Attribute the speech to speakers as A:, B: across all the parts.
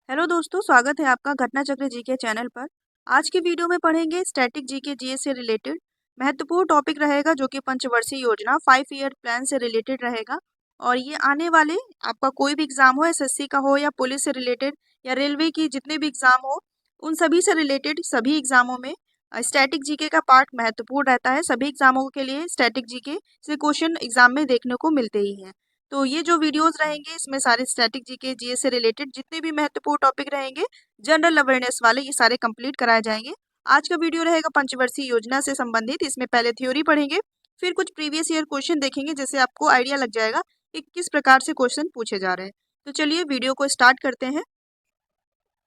A: Hello दोस्तों, स्वागत है आपका घटना चक्र जीके चैनल पर। आज की वीडियो में पढ़ेंगे स्टैटिक जीके जीएस से रिलेटेड महत्वपूर्ण टॉपिक रहेगा, जो कि पंचवर्षीय योजना 5 ईयर प्लान से रिलेटेड रहेगा। और ये आने वाले आपका कोई भी एग्जाम हो, एसएससी का हो या पुलिस से रिलेटेड या रेलवे की जितने भी एग्जाम हो, उन सभी से रिलेटेड सभी एग्जामों में स्टैटिक जीके का पार्ट महत्वपूर्ण रहता है। सभी एग्जामों के लिए स्टैटिक जीके से क्वेश्चन एग्जाम में देखने को मिलते ही हैं। तो ये जो वीडियोस रहेंगे, इसमें सारे स्टैटिक जीके जीएस से रिलेटेड जितने भी महत्वपूर्ण टॉपिक रहेंगे, जनरल अवेयरनेस वाले, ये सारे कंप्लीट कराए जाएंगे। आज का वीडियो रहेगा पंचवर्षीय योजना से संबंधित। इसमें पहले थ्योरी पढ़ेंगे, फिर कुछ प्रीवियस ईयर क्वेश्चन देखेंगे, जिससे आपको आइडिया लग जाएगा कि किस प्रकार से क्वेश्चन पूछे जा रहे हैं। तो चलिए वीडियो को स्टार्ट करते हैं।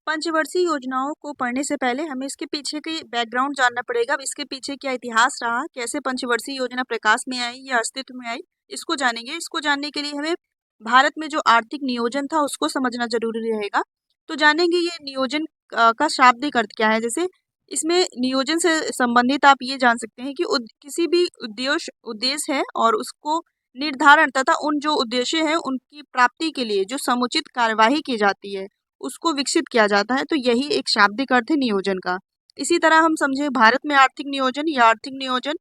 A: पंचवर्षीय योजनाओं को पढ़ने से पहले हमें इसके पीछे की बैकग्राउंड जानना पड़ेगा। इसके पीछे क्या इतिहास रहा, कैसे पंचवर्षीय योजना प्रकाश में आई या अस्तित्व में आई, इसको जानेंगे। इसको जानने के लिए हमें भारत में जो आर्थिक नियोजन था उसको समझना जरूरी रहेगा। तो जानेंगे ये नियोजन का शाब्दिक अर्थ क्या है। जैसे इसमें नियोजन से संबंधित आप ये जान सकते हैं कि किसी भी उद्देश्य है और उसको निर्धारण तथा उन जो उद्देश्य है उनकी प्राप्ति के लिए जो समुचित कार्यवाही की जाती है, उसको विकसित किया जाता है। तो यही एक शाब्दिक अर्थ है नियोजन का। इसी तरह हम समझे भारत में आर्थिक नियोजन या आर्थिक नियोजन,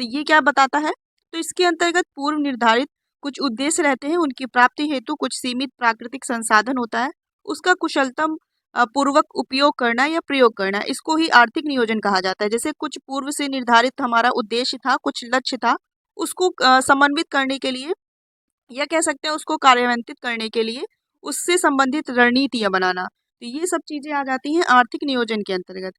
A: ये क्या बताता है। तो इसके अंतर्गत पूर्व निर्धारित कुछ उद्देश्य रहते हैं, उनकी प्राप्ति हेतु कुछ सीमित प्राकृतिक संसाधन होता है, उसका कुशलतम पूर्वक उपयोग करना या प्रयोग करना, इसको ही आर्थिक नियोजन कहा जाता है। जैसे कुछ पूर्व से निर्धारित हमारा उद्देश्य था, कुछ लक्ष्य था, उसको समन्वित करने के लिए या कह सकते हैं उसको कार्यान्वित करने के लिए उससे संबंधित रणनीतियां बनाना, तो ये सब चीजें आ जाती हैं आर्थिक नियोजन के अंतर्गत।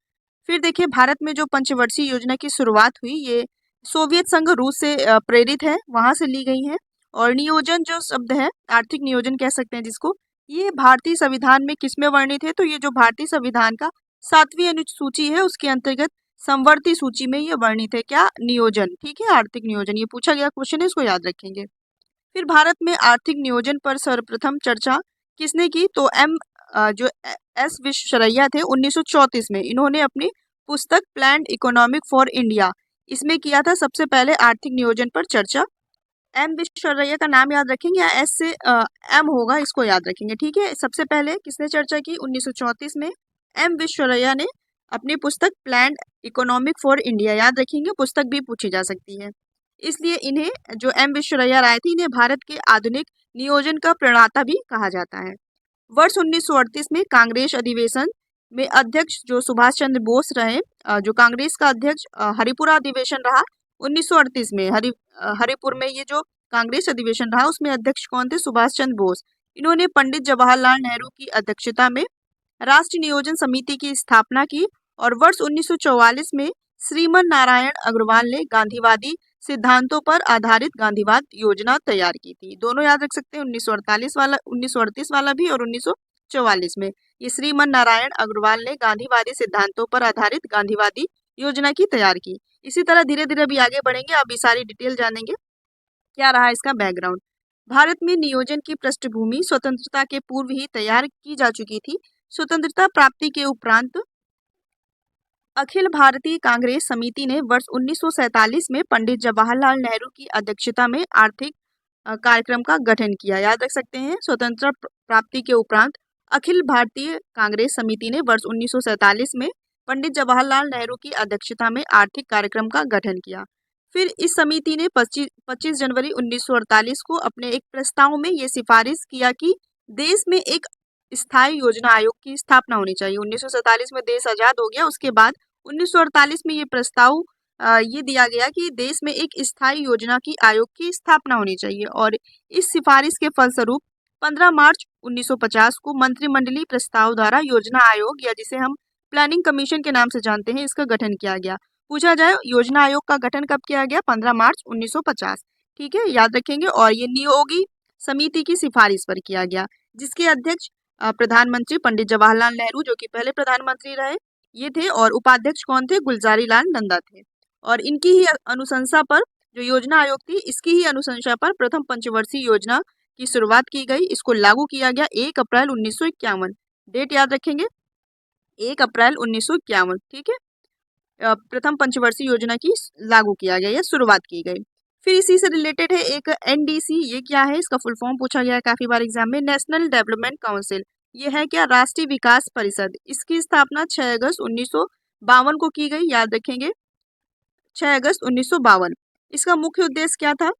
A: फिर देखिए, भारत में जो पंचवर्षीय योजना की शुरुआत हुई, ये सोवियत संघ रूस से प्रेरित है, वहां से ली गई है। और नियोजन जो शब्द है, आर्थिक नियोजन कह सकते हैं जिसको, ये भारतीय संविधान में किसमें वर्णित है। तो ये जो भारतीय संविधान का 7वीं अनुसूची है, उसके अंतर्गत समवर्ती सूची में ये वर्णित है। क्या? नियोजन। ठीक है, आर्थिक नियोजन, ये पूछा गया क्वेश्चन है, इसको याद रखेंगे। फिर भारत में आर्थिक नियोजन पर सर्वप्रथम चर्चा किसने की? तो जो एस विश्वेश्वरैया थे 1934 में, इन्होंने अपनी पुस्तक प्लान्ड इकोनॉमिक फॉर इंडिया, इसमें किया था सबसे पहले आर्थिक नियोजन पर चर्चा। एम विश्वेश्वरैया का नाम याद रखेंगे या एस से एम होगा, इसको याद रखेंगे। ठीक है, सबसे पहले किसने चर्चा की? 1934 में एम विश्वेश्वरैया ने अपनी पुस्तक प्लान्ड इकोनॉमिक फॉर इंडिया, याद रखेंगे, पुस्तक भी पूछी जा सकती है। इसलिए इन्हें, जो एम विश्वेश्वरैया राय थी, इन्हें भारत के आधुनिक नियोजन का प्रणेता भी कहा जाता है। वर्ष 1938 में कांग्रेस अधिवेशन में अध्यक्ष जो सुभाष चंद्र बोस रहे, जो कांग्रेस का अध्यक्ष, हरिपुरा अधिवेशन रहा 1938 में। हरिपुर में ये जो कांग्रेस अधिवेशन रहा, उसमें अध्यक्ष कौन थे? सुभाष चंद्र बोस। इन्होंने पंडित जवाहरलाल नेहरू की अध्यक्षता में राष्ट्रीय नियोजन समिति की स्थापना की। और वर्ष 1944 में श्रीमन नारायण अग्रवाल ने गांधीवादी सिद्धांतों पर आधारित गांधीवाद योजना तैयार की थी। दोनों याद रख सकते हैं, 1948 वाला, 1938 वाला भी और 1944 में। ये श्रीमन नारायण अग्रवाल ने गांधीवादी सिद्धांतों पर आधारित गांधीवादी योजना की तैयार की। इसी तरह धीरे धीरे भी आगे बढ़ेंगे, अब ये सारी डिटेल जानेंगे। क्या रहा इसका बैकग्राउंड? भारत में नियोजन की पृष्ठभूमि स्वतंत्रता के पूर्व ही तैयार की जा चुकी थी। स्वतंत्रता प्राप्ति के उपरांत अखिल भारतीय कांग्रेस समिति ने वर्ष 1947 में पंडित जवाहरलाल नेहरू की अध्यक्षता में आर्थिक कार्यक्रम का गठन किया। याद रख सकते हैं, स्वतंत्रता प्राप्ति के उपरांत अखिल भारतीय कांग्रेस समिति ने वर्ष 1947 में पंडित जवाहरलाल नेहरू की अध्यक्षता में आर्थिक कार्यक्रम का गठन किया। फिर इस समिति ने 25 जनवरी 1948 को अपने एक प्रस्ताव में ये सिफारिश किया कि देश में एक स्थायी योजना आयोग की स्थापना होनी चाहिए। 1947 में देश आजाद हो गया, उसके बाद 1948 में ये प्रस्ताव ये दिया गया कि देश में एक स्थायी योजना की आयोग की स्थापना होनी चाहिए। और इस सिफारिश के फलस्वरूप 15 मार्च 1950 को मंत्रिमंडलीय प्रस्ताव द्वारा योजना आयोग, या जिसे हम प्लानिंग कमीशन के नाम से जानते हैं, इसका गठन किया गया। पूछा जाए, योजना आयोग का गठन कब किया गया? 15 मार्च 1950। ठीक है, याद रखेंगे। और ये नियोगी समिति की सिफारिश पर किया गया, जिसके अध्यक्ष प्रधानमंत्री पंडित जवाहरलाल नेहरू, जो कि पहले प्रधानमंत्री रहे, ये थे। और उपाध्यक्ष कौन थे? गुलजारी लाल नंदा थे। और इनकी ही अनुशंसा पर, जो योजना आयोग थी, इसकी ही अनुशंसा पर प्रथम पंचवर्षीय योजना की शुरुआत की गई। इसको लागू किया गया 1 अप्रैल 1951। डेट याद रखेंगे, 1 अप्रैल 1951। ठीक है, प्रथम पंचवर्षीय योजना की लागू किया गया या शुरुआत की गई। फिर इसी से रिलेटेड है एक एनडीसी। ये क्या है? इसका फुल फॉर्म पूछा गया है काफी बार एग्जाम में, नेशनल डेवलपमेंट काउंसिल। ये है क्या, राष्ट्रीय विकास परिषद। इसकी स्थापना 6 अगस्त 1952 को की गई, याद रखेंगे 6 अगस्त 1952। इसका मुख्य उद्देश्य क्या था?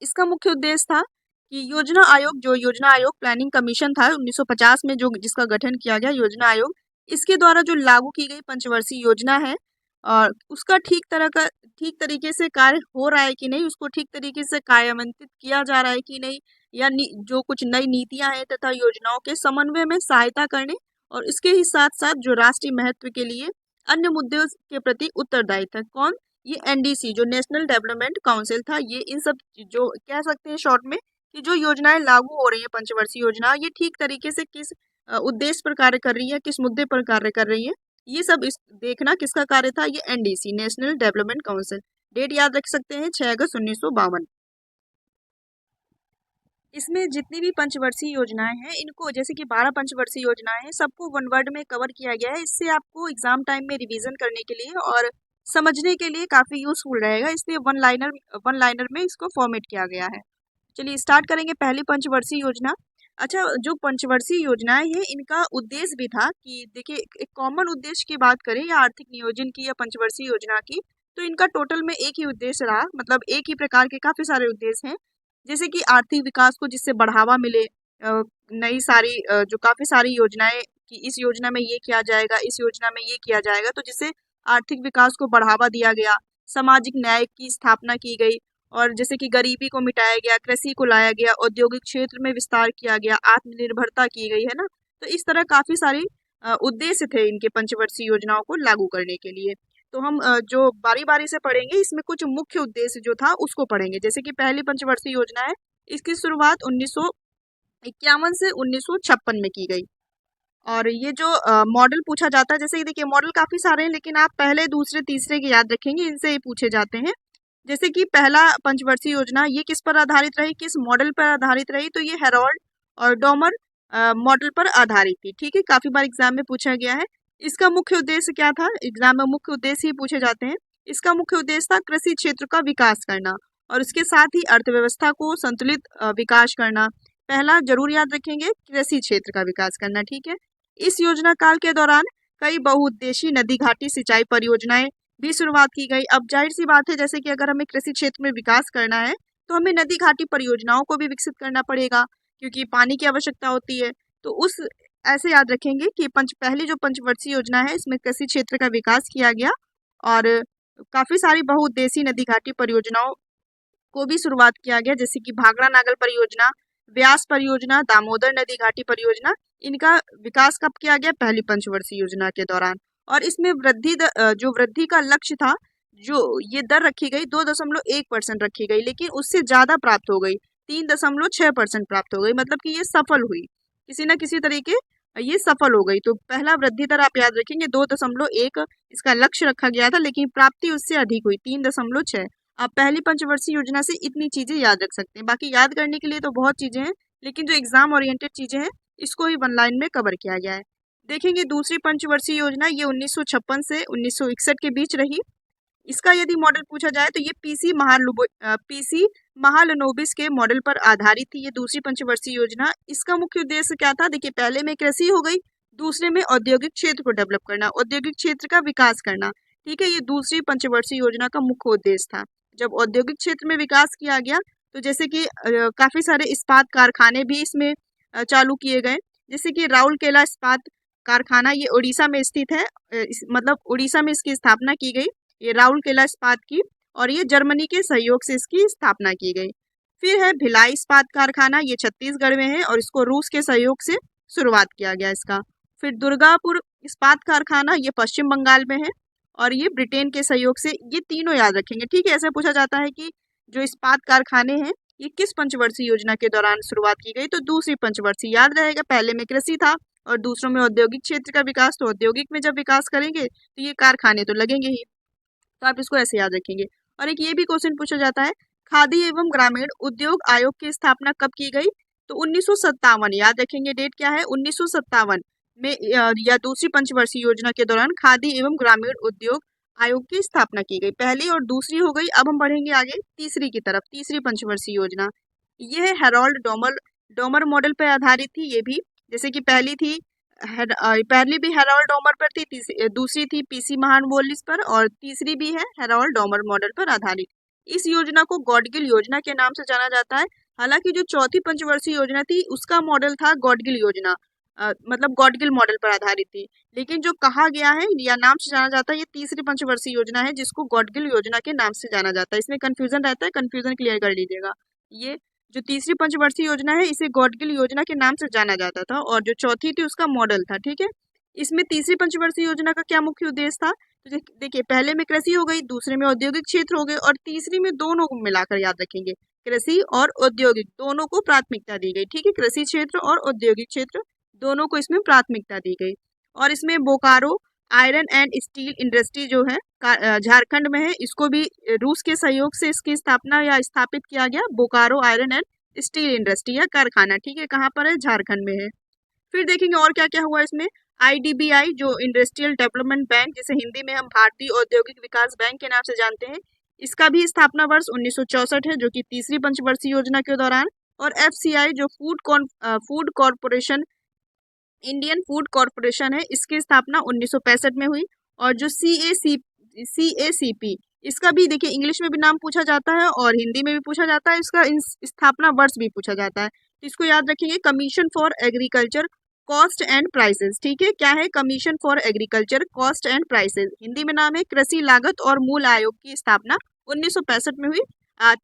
A: इसका मुख्य उद्देश्य था कि योजना आयोग, जो योजना आयोग प्लानिंग कमीशन था 1950 में, जो जिसका गठन किया गया योजना आयोग, इसके द्वारा जो लागू की गई पंचवर्षीय योजना है और उसका ठीक तरीके से कार्य हो रहा है कि नहीं, उसको ठीक तरीके से कार्यान्वित किया जा रहा है कि नहीं, या जो कुछ नई नीतियां हैं तथा योजनाओं के समन्वय में सहायता करने और इसके ही साथ साथ जो राष्ट्रीय महत्व के लिए अन्य मुद्दों के प्रति उत्तरदायी था। कौन? ये एनडीसी, जो नेशनल डेवलपमेंट काउंसिल था। ये इन सब, जो कह सकते हैं शॉर्ट में, कि जो योजनाएं लागू हो रही है पंचवर्षीय योजना, ये ठीक तरीके से किस उद्देश्य पर कार्य कर रही है, किस मुद्दे पर कार्य कर रही है, ये सब इस देखना किसका कार्य था, ये NDC, national development council. Date याद रख सकते हैं 6 अगस्त 1952। इसमें जितनी भी पंचवर्षीय योजनाएं हैं, इनको जैसे कि 12 पंचवर्षीय योजनाएं हैं, सबको वन वर्ड में कवर किया गया है। इससे आपको एग्जाम टाइम में रिवीजन करने के लिए और समझने के लिए काफ़ी यूजफुल रहेगा, इसलिए वन लाइनर में इसको फॉर्मेट किया गया है। चलिए स्टार्ट करेंगे पहली पंचवर्षीय योजना। अच्छा, जो पंचवर्षीय योजनाएं हैं, इनका उद्देश्य भी था कि देखिए, एक कॉमन उद्देश्य की बात करें या आर्थिक नियोजन की या पंचवर्षीय योजना की, तो इनका टोटल में एक ही उद्देश्य रहा, मतलब एक ही प्रकार के काफ़ी सारे उद्देश्य हैं। जैसे कि आर्थिक विकास को जिससे बढ़ावा मिले, नई सारी जो काफ़ी सारी योजनाएं, कि इस योजना में ये किया जाएगा, इस योजना में ये किया जाएगा, तो जिससे आर्थिक विकास को बढ़ावा दिया गया, सामाजिक न्याय की स्थापना की गई, और जैसे कि गरीबी को मिटाया गया, कृषि को लाया गया, औद्योगिक क्षेत्र में विस्तार किया गया, आत्मनिर्भरता की गई, है ना। तो इस तरह काफ़ी सारी उद्देश्य थे इनके पंचवर्षीय योजनाओं को लागू करने के लिए। तो हम जो बारी बारी से पढ़ेंगे, इसमें कुछ मुख्य उद्देश्य जो था उसको पढ़ेंगे। जैसे कि पहली पंचवर्षीय योजना है, इसकी शुरुआत 1951 से 1956 में की गई। और ये जो मॉडल पूछा जाता है, जैसे कि देखिए मॉडल काफ़ी सारे हैं, लेकिन आप पहले, दूसरे, तीसरे के याद रखेंगे, इनसे ही पूछे जाते हैं। जैसे कि पहला पंचवर्षीय योजना, ये किस पर आधारित रही, किस मॉडल पर आधारित रही, तो ये हेरोल्ड और डोमर मॉडल पर आधारित थी। ठीक है, काफ़ी बार एग्जाम में पूछा गया है। इसका मुख्य उद्देश्य क्या था? एग्जाम में मुख्य उद्देश्य ही पूछे जाते हैं। इसका मुख्य उद्देश्य था कृषि क्षेत्र का विकास करना और इसके साथ ही अर्थव्यवस्था को संतुलित विकास करना। पहला जरूर याद रखेंगे, कृषि क्षेत्र का विकास करना। ठीक है, इस योजना काल के दौरान कई बहुउद्देशीय नदी घाटी सिंचाई परियोजनाएं भी शुरुआत की गई। अब जाहिर सी बात है, जैसे कि अगर हमें कृषि क्षेत्र में विकास करना है तो हमें नदी घाटी परियोजनाओं को भी विकसित करना पड़ेगा, क्योंकि पानी की आवश्यकता होती है। तो उस ऐसे याद रखेंगे कि पहली जो पंचवर्षीय योजना है, इसमें कृषि क्षेत्र का विकास किया गया और काफी सारी बहुउद्देशीय नदी घाटी परियोजनाओं को भी शुरुआत किया गया, जैसे कि भाखड़ा नागल परियोजना, व्यास परियोजना, दामोदर नदी घाटी परियोजना। इनका विकास कब किया गया? पहली पंचवर्षीय योजना के दौरान। और इसमें जो वृद्धि का लक्ष्य था, जो ये दर रखी गई 2.1% रखी गई, लेकिन उससे ज़्यादा प्राप्त हो गई, 3.6% प्राप्त हो गई, मतलब कि ये सफल हुई, किसी न किसी तरीके ये सफल हो गई। तो पहला वृद्धि दर आप याद रखेंगे 2.1 इसका लक्ष्य रखा गया था, लेकिन प्राप्ति उससे अधिक हुई, 3.6। आप पहली पंचवर्षीय योजना से इतनी चीज़ें याद रख सकते हैं। बाकी याद करने के लिए तो बहुत चीज़ें हैं, लेकिन जो एग्जाम ओरिएंटेड चीज़ें हैं, इसको ही वन लाइन में कवर किया गया है। देखेंगे दूसरी पंचवर्षीय योजना, ये 1956 से 1961 के बीच रही। इसका यदि मॉडल पूछा जाए तो ये पीसी महालनोबिस के मॉडल पर आधारित थी, ये दूसरी पंचवर्षीय योजना। इसका मुख्य उद्देश्य क्या था? देखिए, पहले में कृषि हो गई, दूसरे में औद्योगिक क्षेत्र को डेवलप करना, औद्योगिक क्षेत्र का विकास करना। ठीक है, ये दूसरी पंचवर्षीय योजना का मुख्य उद्देश्य था। जब औद्योगिक क्षेत्र में विकास किया गया, तो जैसे कि काफी सारे इस्पात कारखाने भी इसमें चालू किए गए, जैसे कि राउरकेला इस्पात कारखाना, ये उड़ीसा में स्थित है, मतलब उड़ीसा में इसकी स्थापना की गई, ये राउरकेला इस्पात की, और ये जर्मनी के सहयोग से इसकी स्थापना की गई। फिर है भिलाई इस्पात कारखाना, ये छत्तीसगढ़ में है और इसको रूस के सहयोग से शुरुआत किया गया इसका। फिर दुर्गापुर इस्पात कारखाना, ये पश्चिम बंगाल में है और ये ब्रिटेन के सहयोग से। ये तीनों याद रखेंगे। ठीक है, ऐसे पूछा जाता है कि जो इस्पात कारखाने हैं, ये किस पंचवर्षीय योजना के दौरान शुरुआत की गई? तो दूसरी पंचवर्षीय। याद रहेगा, पहले में कृषि था और दूसरों में औद्योगिक क्षेत्र का विकास। तो औद्योगिक में जब विकास करेंगे तो ये कारखाने तो लगेंगे ही, तो आप इसको ऐसे याद रखेंगे। और एक ये भी क्वेश्चन पूछा जाता है, खादी एवं ग्रामीण उद्योग आयोग की स्थापना कब की गई? तो 1957। याद रखेंगे, डेट क्या है? 1957 में या दूसरी पंचवर्षीय योजना के दौरान खादी एवं ग्रामीण उद्योग आयोग की स्थापना की गई। पहली और दूसरी हो गई। अब हम बढ़ेंगे आगे तीसरी की तरफ, तीसरी पंचवर्षीय योजना। यह हेरोल्ड डोमर मॉडल पर आधारित थी। ये भी जैसे कि पहली भी हेरोल्ड डॉमर पर थी, दूसरी थी पीसी महान वॉलिस पर, और तीसरी भी है हेरोल्ड डॉमर मॉडल पर आधारित। इस योजना को गॉडगिल योजना के नाम से जाना जाता है। हालांकि जो चौथी पंचवर्षीय योजना थी उसका मॉडल था गॉडगिल योजना, मतलब गॉडगिल मॉडल पर आधारित थी। लेकिन जो कहा गया है या नाम से जाना जाता है, ये तीसरी पंचवर्षीय योजना है जिसको गॉडगिल योजना के नाम से जाना जाता है। इसमें कंफ्यूजन रहता है, कंफ्यूजन क्लियर कर लीजिएगा। ये जो तीसरी पंचवर्षीय योजना है इसे गॉडगिल योजना के नाम से जाना जाता था, और जो चौथी थी उसका मॉडल था। ठीक है, इसमें तीसरी पंचवर्षीय योजना का क्या मुख्य उद्देश्य था? तो देखिए, पहले में कृषि हो गई, दूसरे में औद्योगिक क्षेत्र हो गए, और तीसरी में दोनों को मिलाकर याद रखेंगे, कृषि और औद्योगिक दोनों को प्राथमिकता दी गई। ठीक है, कृषि क्षेत्र और औद्योगिक क्षेत्र दोनों को इसमें प्राथमिकता दी गई। और इसमें Bokaro iron and steel industry जो है झारखंड में है, इसको भी रूस के सहयोग से इसकी स्थापना या स्थापित किया गया, Bokaro iron and steel industry या कारखाना। ठीक है, कहाँ पर है? झारखंड में है। फिर देखेंगे और क्या क्या हुआ इसमें। आईडीबीआई जो इंडस्ट्रियल डेवलपमेंट बैंक, जिसे हिंदी में हम भारतीय औद्योगिक विकास बैंक के नाम से जानते हैं, इसका भी स्थापना वर्ष 1964 है, जो कि तीसरी पंचवर्षीय योजना के दौरान। और एफसीआई जो food corporation, Indian food corporation है, इसकी स्थापना 1965 में हुई। और जो सीएसीपी, इसका भी देखिए इंग्लिश में भी नाम पूछा जाता है और हिंदी में भी पूछा जाता है, इसका स्थापना वर्ष भी पूछा जाता है। तो इसको याद रखेंगे, commission for agriculture cost and prices. ठीक है, क्या है? Commission for agriculture cost and prices, Hindi में नाम है कृषि लागत और मूल आयोग की स्थापना 1965 में हुई।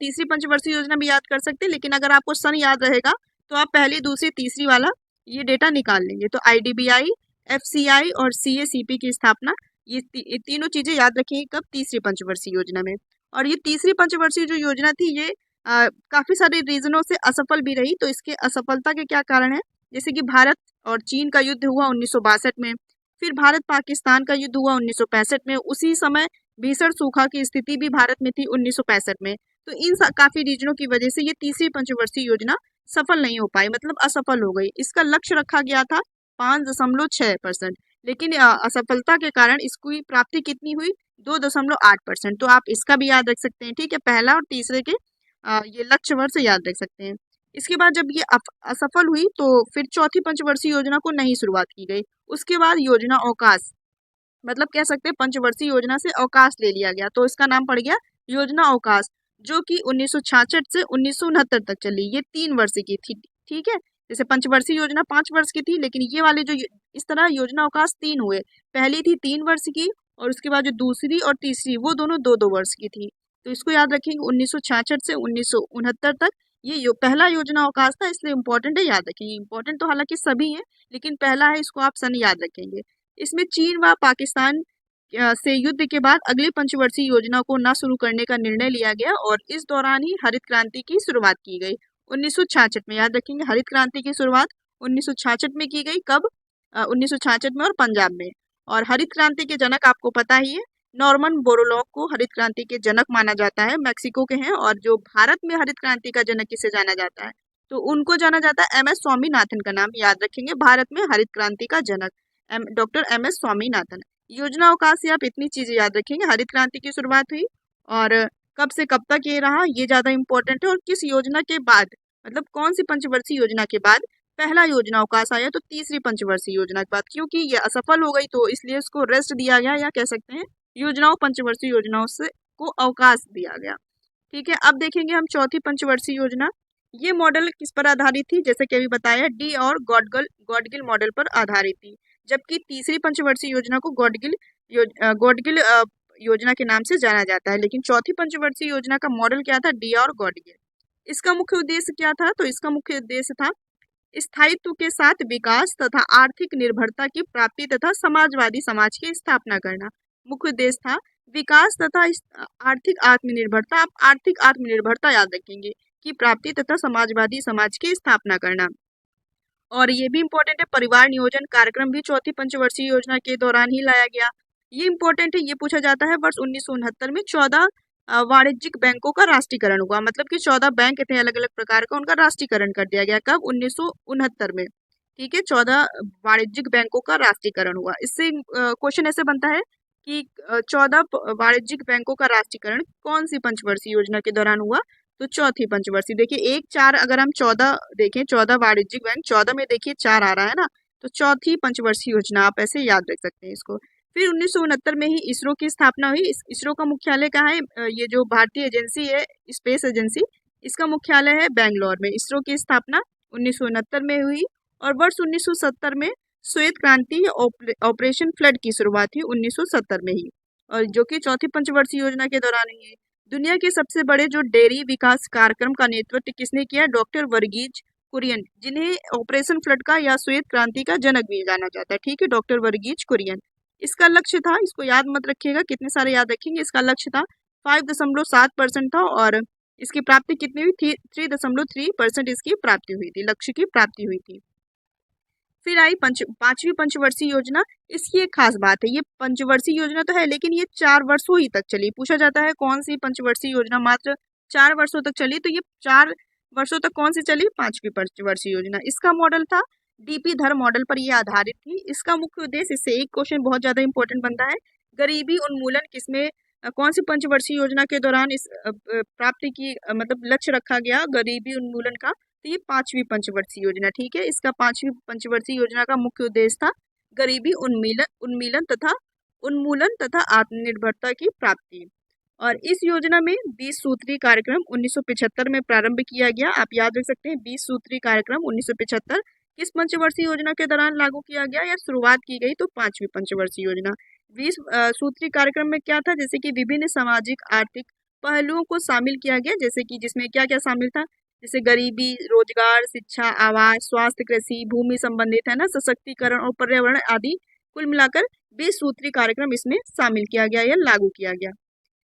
A: तीसरी पंचवर्षीय योजना भी याद कर सकते हैं, लेकिन अगर आपको सन याद रहेगा तो आप पहली, दूसरी, तीसरी वाला ये डेटा निकाल लेंगे। तो आईडीबीआई, एफसीआई और सीएसीपी की स्थापना, ये तीनों चीजें याद रखेंगे कब? तीसरी पंचवर्षीय योजना में। और ये तीसरी पंचवर्षीय जो योजना थी ये काफी सारे रीजनों से असफल भी रही। तो इसके असफलता के क्या कारण है? जैसे कि भारत और चीन का युद्ध हुआ 1962 में, फिर भारत पाकिस्तान का युद्ध हुआ 1965 में, उसी समय भीषण सूखा की स्थिति भी भारत में थी 1965 में। तो इन काफी रीजनों की वजह से ये तीसरी पंचवर्षीय योजना सफल नहीं हो पाई, मतलब असफल हो गई। इसका लक्ष्य रखा गया था 5.6%, लेकिन असफलता के कारण इसकी प्राप्ति कितनी हुई? 2.8%। तो आप इसका भी याद रख सकते हैं। ठीक है, पहला और तीसरे के ये लक्ष्य वर्ष याद रख सकते हैं। इसके बाद जब ये असफल हुई तो फिर चौथी पंचवर्षीय योजना को नई शुरुआत की गई। उसके बाद योजना अवकाश, मतलब कह सकते हैं पंचवर्षीय योजना से अवकाश ले लिया गया, तो इसका नाम पड़ गया योजना अवकाश, जो कि 1966 से 1969 तक चली। ये 3 वर्ष की थी। ठीक है, जैसे पंचवर्षीय योजना 5 वर्ष की थी, लेकिन ये वाले जो इस तरह योजना अवकाश 3 हुए। पहली थी 3 वर्ष की, और उसके बाद जो दूसरी और तीसरी वो दोनों 2-2 वर्ष की थी। तो इसको याद रखेंगे, 1966 से 1969 तक ये पहला योजना अवकाश था, इसलिए इंपॉर्टेंट है, याद रखेंगे। इंपॉर्टेंट तो हालांकि सभी हैं, लेकिन पहला है, इसको आप सन याद रखेंगे। इसमें चीन व पाकिस्तान से युद्ध के बाद अगली पंचवर्षीय योजना को न शुरू करने का निर्णय लिया गया, और इस दौरान ही हरित क्रांति की शुरुआत की गई 1966 में। याद रखेंगे, हरित क्रांति की शुरुआत 1966 में की गई। कब? 1966 में, और पंजाब में। और हरित क्रांति के जनक आपको पता ही है, नॉर्मन बोरलॉग को हरित क्रांति के जनक माना जाता है, मैक्सिको के हैं। और जो भारत में हरित क्रांति का जनक किसे जाना जाता है? तो उनको जाना जाता है एम एस स्वामीनाथन का नाम याद रखेंगे, भारत में हरित क्रांति का जनक डॉक्टर एम एस स्वामीनाथन। योजना अवकाश से आप इतनी चीजें याद रखेंगे, हरित क्रांति की शुरुआत हुई और कब से कब तक ये रहा, ये ज्यादा इंपॉर्टेंट है। और किस योजना के बाद, मतलब कौन सी पंचवर्षीय योजना के बाद पहला योजना अवकाश आया? तो तीसरी पंचवर्षीय योजना के बाद, क्योंकि ये असफल हो गई तो इसलिए इसको रेस्ट दिया गया, या कह सकते हैं योजनाओं, पंचवर्षीय योजनाओं से को अवकाश दिया गया। ठीक है, अब देखेंगे हम चौथी पंचवर्षीय योजना। ये मॉडल किस पर आधारित थी? जैसे कि अभी बताया, डी और गॉडगिल मॉडल पर आधारित थी, जबकि तीसरी पंचवर्षीय योजना को गॉडगिल योजना के नाम से जाना जाता है। लेकिन चौथी पंचवर्षीय योजना का मॉडल क्या था? डी और गॉडगिल। इसका मुख्य उद्देश्य क्या था? तो इसका मुख्य उद्देश्य था स्थायित्व के साथ विकास तथा आर्थिक निर्भरता की प्राप्ति तथा समाजवादी समाज की स्थापना करना। मुख्य उद्देश्य था विकास तथा आर्थिक आत्मनिर्भरता। आप आर्थिक आत्मनिर्भरता याद रखेंगे की प्राप्ति तथा समाजवादी समाज की स्थापना करना। और ये भी इम्पोर्टेंट है, परिवार नियोजन कार्यक्रम भी चौथी पंचवर्षीय योजना के दौरान ही लाया गया। ये इम्पोर्टेंट है, ये पूछा जाता है। वर्ष 1969 में 14 वाणिज्यिक बैंकों का राष्ट्रीयकरण हुआ, मतलब कि 14 बैंक थे अलग अलग प्रकार का, उनका राष्ट्रीयकरण कर दिया गया। कब? 1969 में। ठीक है, 14 वाणिज्यिक बैंकों का राष्ट्रीयकरण हुआ। इससे क्वेश्चन ऐसे बनता है कि 14 वाणिज्यिक बैंकों का राष्ट्रीयकरण कौन सी पंचवर्षीय योजना के दौरान हुआ? तो चौथी पंचवर्षीय। देखिए 1, 4 अगर हम 14 देखें, 14 वाणिज्यिक बैंक, 14 में देखिए 4 आ रहा है ना, तो चौथी पंचवर्षीय योजना आप ऐसे याद रख सकते हैं इसको। फिर 1969 में ही इसरो की स्थापना हुई। इसरो का मुख्यालय कहाँ है? ये जो भारतीय एजेंसी है, स्पेस एजेंसी, इसका मुख्यालय है बेंगलोर में। इसरो की स्थापना 1969 में हुई और वर्ष 1970 में श्वेत क्रांति ऑपरेशन फ्लड की शुरुआत हुई 1970 में ही, और जो कि चौथी पंचवर्षीय योजना के दौरान हुई है। दुनिया के सबसे बड़े जो डेयरी विकास कार्यक्रम का नेतृत्व किसने किया? डॉक्टर वर्गीज कुरियन, जिन्हें ऑपरेशन फ्लड का या श्वेत क्रांति का जनक भी जाना जाता है। ठीक है, डॉक्टर वर्गीज कुरियन। इसका लक्ष्य था, इसको याद मत रखिएगा, कितने सारे याद रखेंगे, इसका लक्ष्य था 5.7% था और इसकी प्राप्ति कितनी हुई थी? 3.3% इसकी प्राप्ति हुई थी, लक्ष्य की प्राप्ति हुई थी। फिर आई पांचवी पंचवर्षीय योजना। इसकी एक खास बात है, ये पंचवर्षीय योजना तो है लेकिन ये 4 वर्षों ही तक चली। पूछा जाता है कौन सी पंचवर्षीय योजना मात्र 4 वर्षों तक चली, तो ये 4 वर्षों तक कौन सी चली? पांचवी पंचवर्षीय योजना। इसका मॉडल था डीपी धर मॉडल पर ये आधारित थी। इसका मुख्य उद्देश्य, इससे एक क्वेश्चन बहुत ज्यादा इंपॉर्टेंट बनता है, गरीबी उन्मूलन किसमें कौन सी पंचवर्षीय योजना के दौरान इस प्राप्ति की मतलब लक्ष्य रखा गया गरीबी उन्मूलन का? तो ये पांचवी पंचवर्षीय योजना। ठीक है, इसका पांचवी पंचवर्षीय योजना का मुख्य उद्देश्य था गरीबी उन्मूलन तथा आत्मनिर्भरता की प्राप्ति। और इस योजना में 20 सूत्री कार्यक्रम 1975 में प्रारंभ किया गया। आप याद रख सकते हैं 20 सूत्री कार्यक्रम 1975 किस पंचवर्षीय योजना के दौरान लागू किया गया या शुरुआत की गई? तो पांचवी पंचवर्षीय योजना। 20 सूत्री कार्यक्रम में क्या था? जैसे कि विभिन्न सामाजिक आर्थिक पहलुओं को शामिल किया गया, जैसे कि जिसमें क्या क्या शामिल था? जैसे गरीबी, रोजगार, शिक्षा, आवास, स्वास्थ्य, कृषि, भूमि संबंधित, है ना, सशक्तिकरण और पर्यावरण आदि, कुल मिलाकर 20 सूत्री कार्यक्रम इसमें शामिल किया गया या लागू किया गया।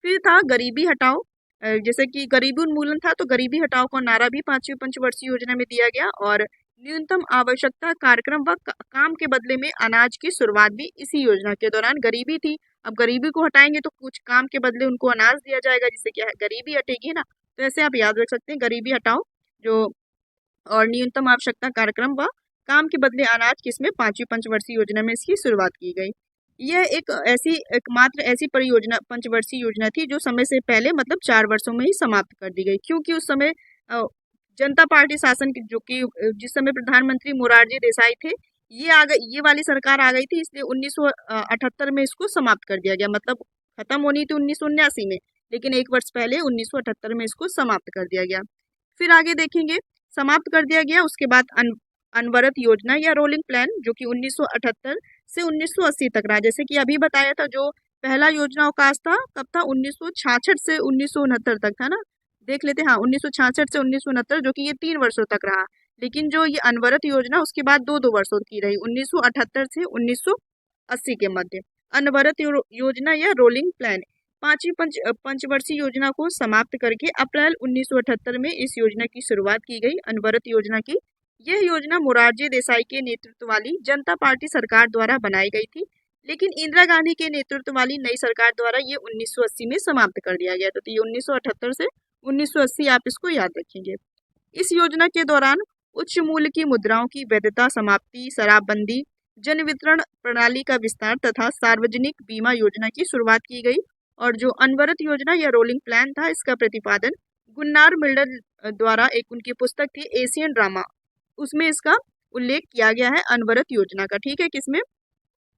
A: फिर था गरीबी हटाओ, जैसे कि गरीबी उन्मूलन था तो गरीबी हटाओ का नारा भी पांचवी पंचवर्षीय योजना में दिया गया। और न्यूनतम आवश्यकता कार्यक्रम व काम के बदले में अनाज की शुरुआत भी इसी योजना के दौरान। गरीबी थी, अब गरीबी को हटाएंगे तो कुछ काम के बदले उनको अनाज दिया जाएगा, जिससे क्या है गरीबी हटेगी ना। तो ऐसे आप याद रख सकते हैं, गरीबी हटाओ जो और न्यूनतम आवश्यकता कार्यक्रम व काम के बदले अनाज किसमें? पांचवी पंचवर्षीय योजना में इसकी शुरुआत की गई। यह एकमात्र ऐसी परियोजना पंचवर्षीय योजना थी जो समय से पहले मतलब 4 वर्षों में ही समाप्त कर दी गई, क्योंकि उस समय जनता पार्टी शासन की जो कि जिस समय प्रधानमंत्री मोरारजी देसाई थे, ये वाली सरकार आ गई थी, इसलिए 1978 में इसको समाप्त कर दिया गया। मतलब खत्म होनी थी 1979 में, लेकिन 1 वर्ष पहले 1978 में इसको समाप्त कर दिया गया। फिर आगे देखेंगे, समाप्त कर दिया गया उसके बाद अनवरत योजना या रोलिंग प्लान, जो कि 1978 से 1980 तक रहा। जैसे कि अभी बताया था, जो पहला योजना अवकाश था कब था? 1966 से 1969 तक था ना। देख लेते हैं, हाँ 1966 से 1969, जो कि ये 3 वर्षों तक रहा। लेकिन जो ये अनवरत योजना उसके बाद 2-2 वर्षों की रही, 1978 से 1980 के मध्य। अनवरत योजना या रोलिंग प्लान, पांचवी पंचवर्षीय योजना को समाप्त करके अप्रैल 1978 में इस योजना की शुरुआत की गई, अनवरत योजना की। यह योजना मोरारजी देसाई के नेतृत्व वाली जनता पार्टी सरकार द्वारा बनाई गई थी, लेकिन इंदिरा गांधी के नेतृत्व वाली नई सरकार द्वारा ये 1980 में समाप्त कर दिया गया। तो ये 1978 से 1980 आप इसको याद रखेंगे। इस योजना के दौरान उच्च मूल्य की मुद्राओं की वैधता समाप्ति, शराबबंदी, जन वितरण प्रणाली का विस्तार तथा सार्वजनिक बीमा योजना की शुरुआत की गई। और जो अनवरत योजना या रोलिंग प्लान था, इसका प्रतिपादन गुन्नार मिल्डर द्वारा एक उनकी पुस्तक थी एशियन ड्रामा, उसमें इसका उल्लेख किया गया है अनवरत योजना का। ठीक है, किसमें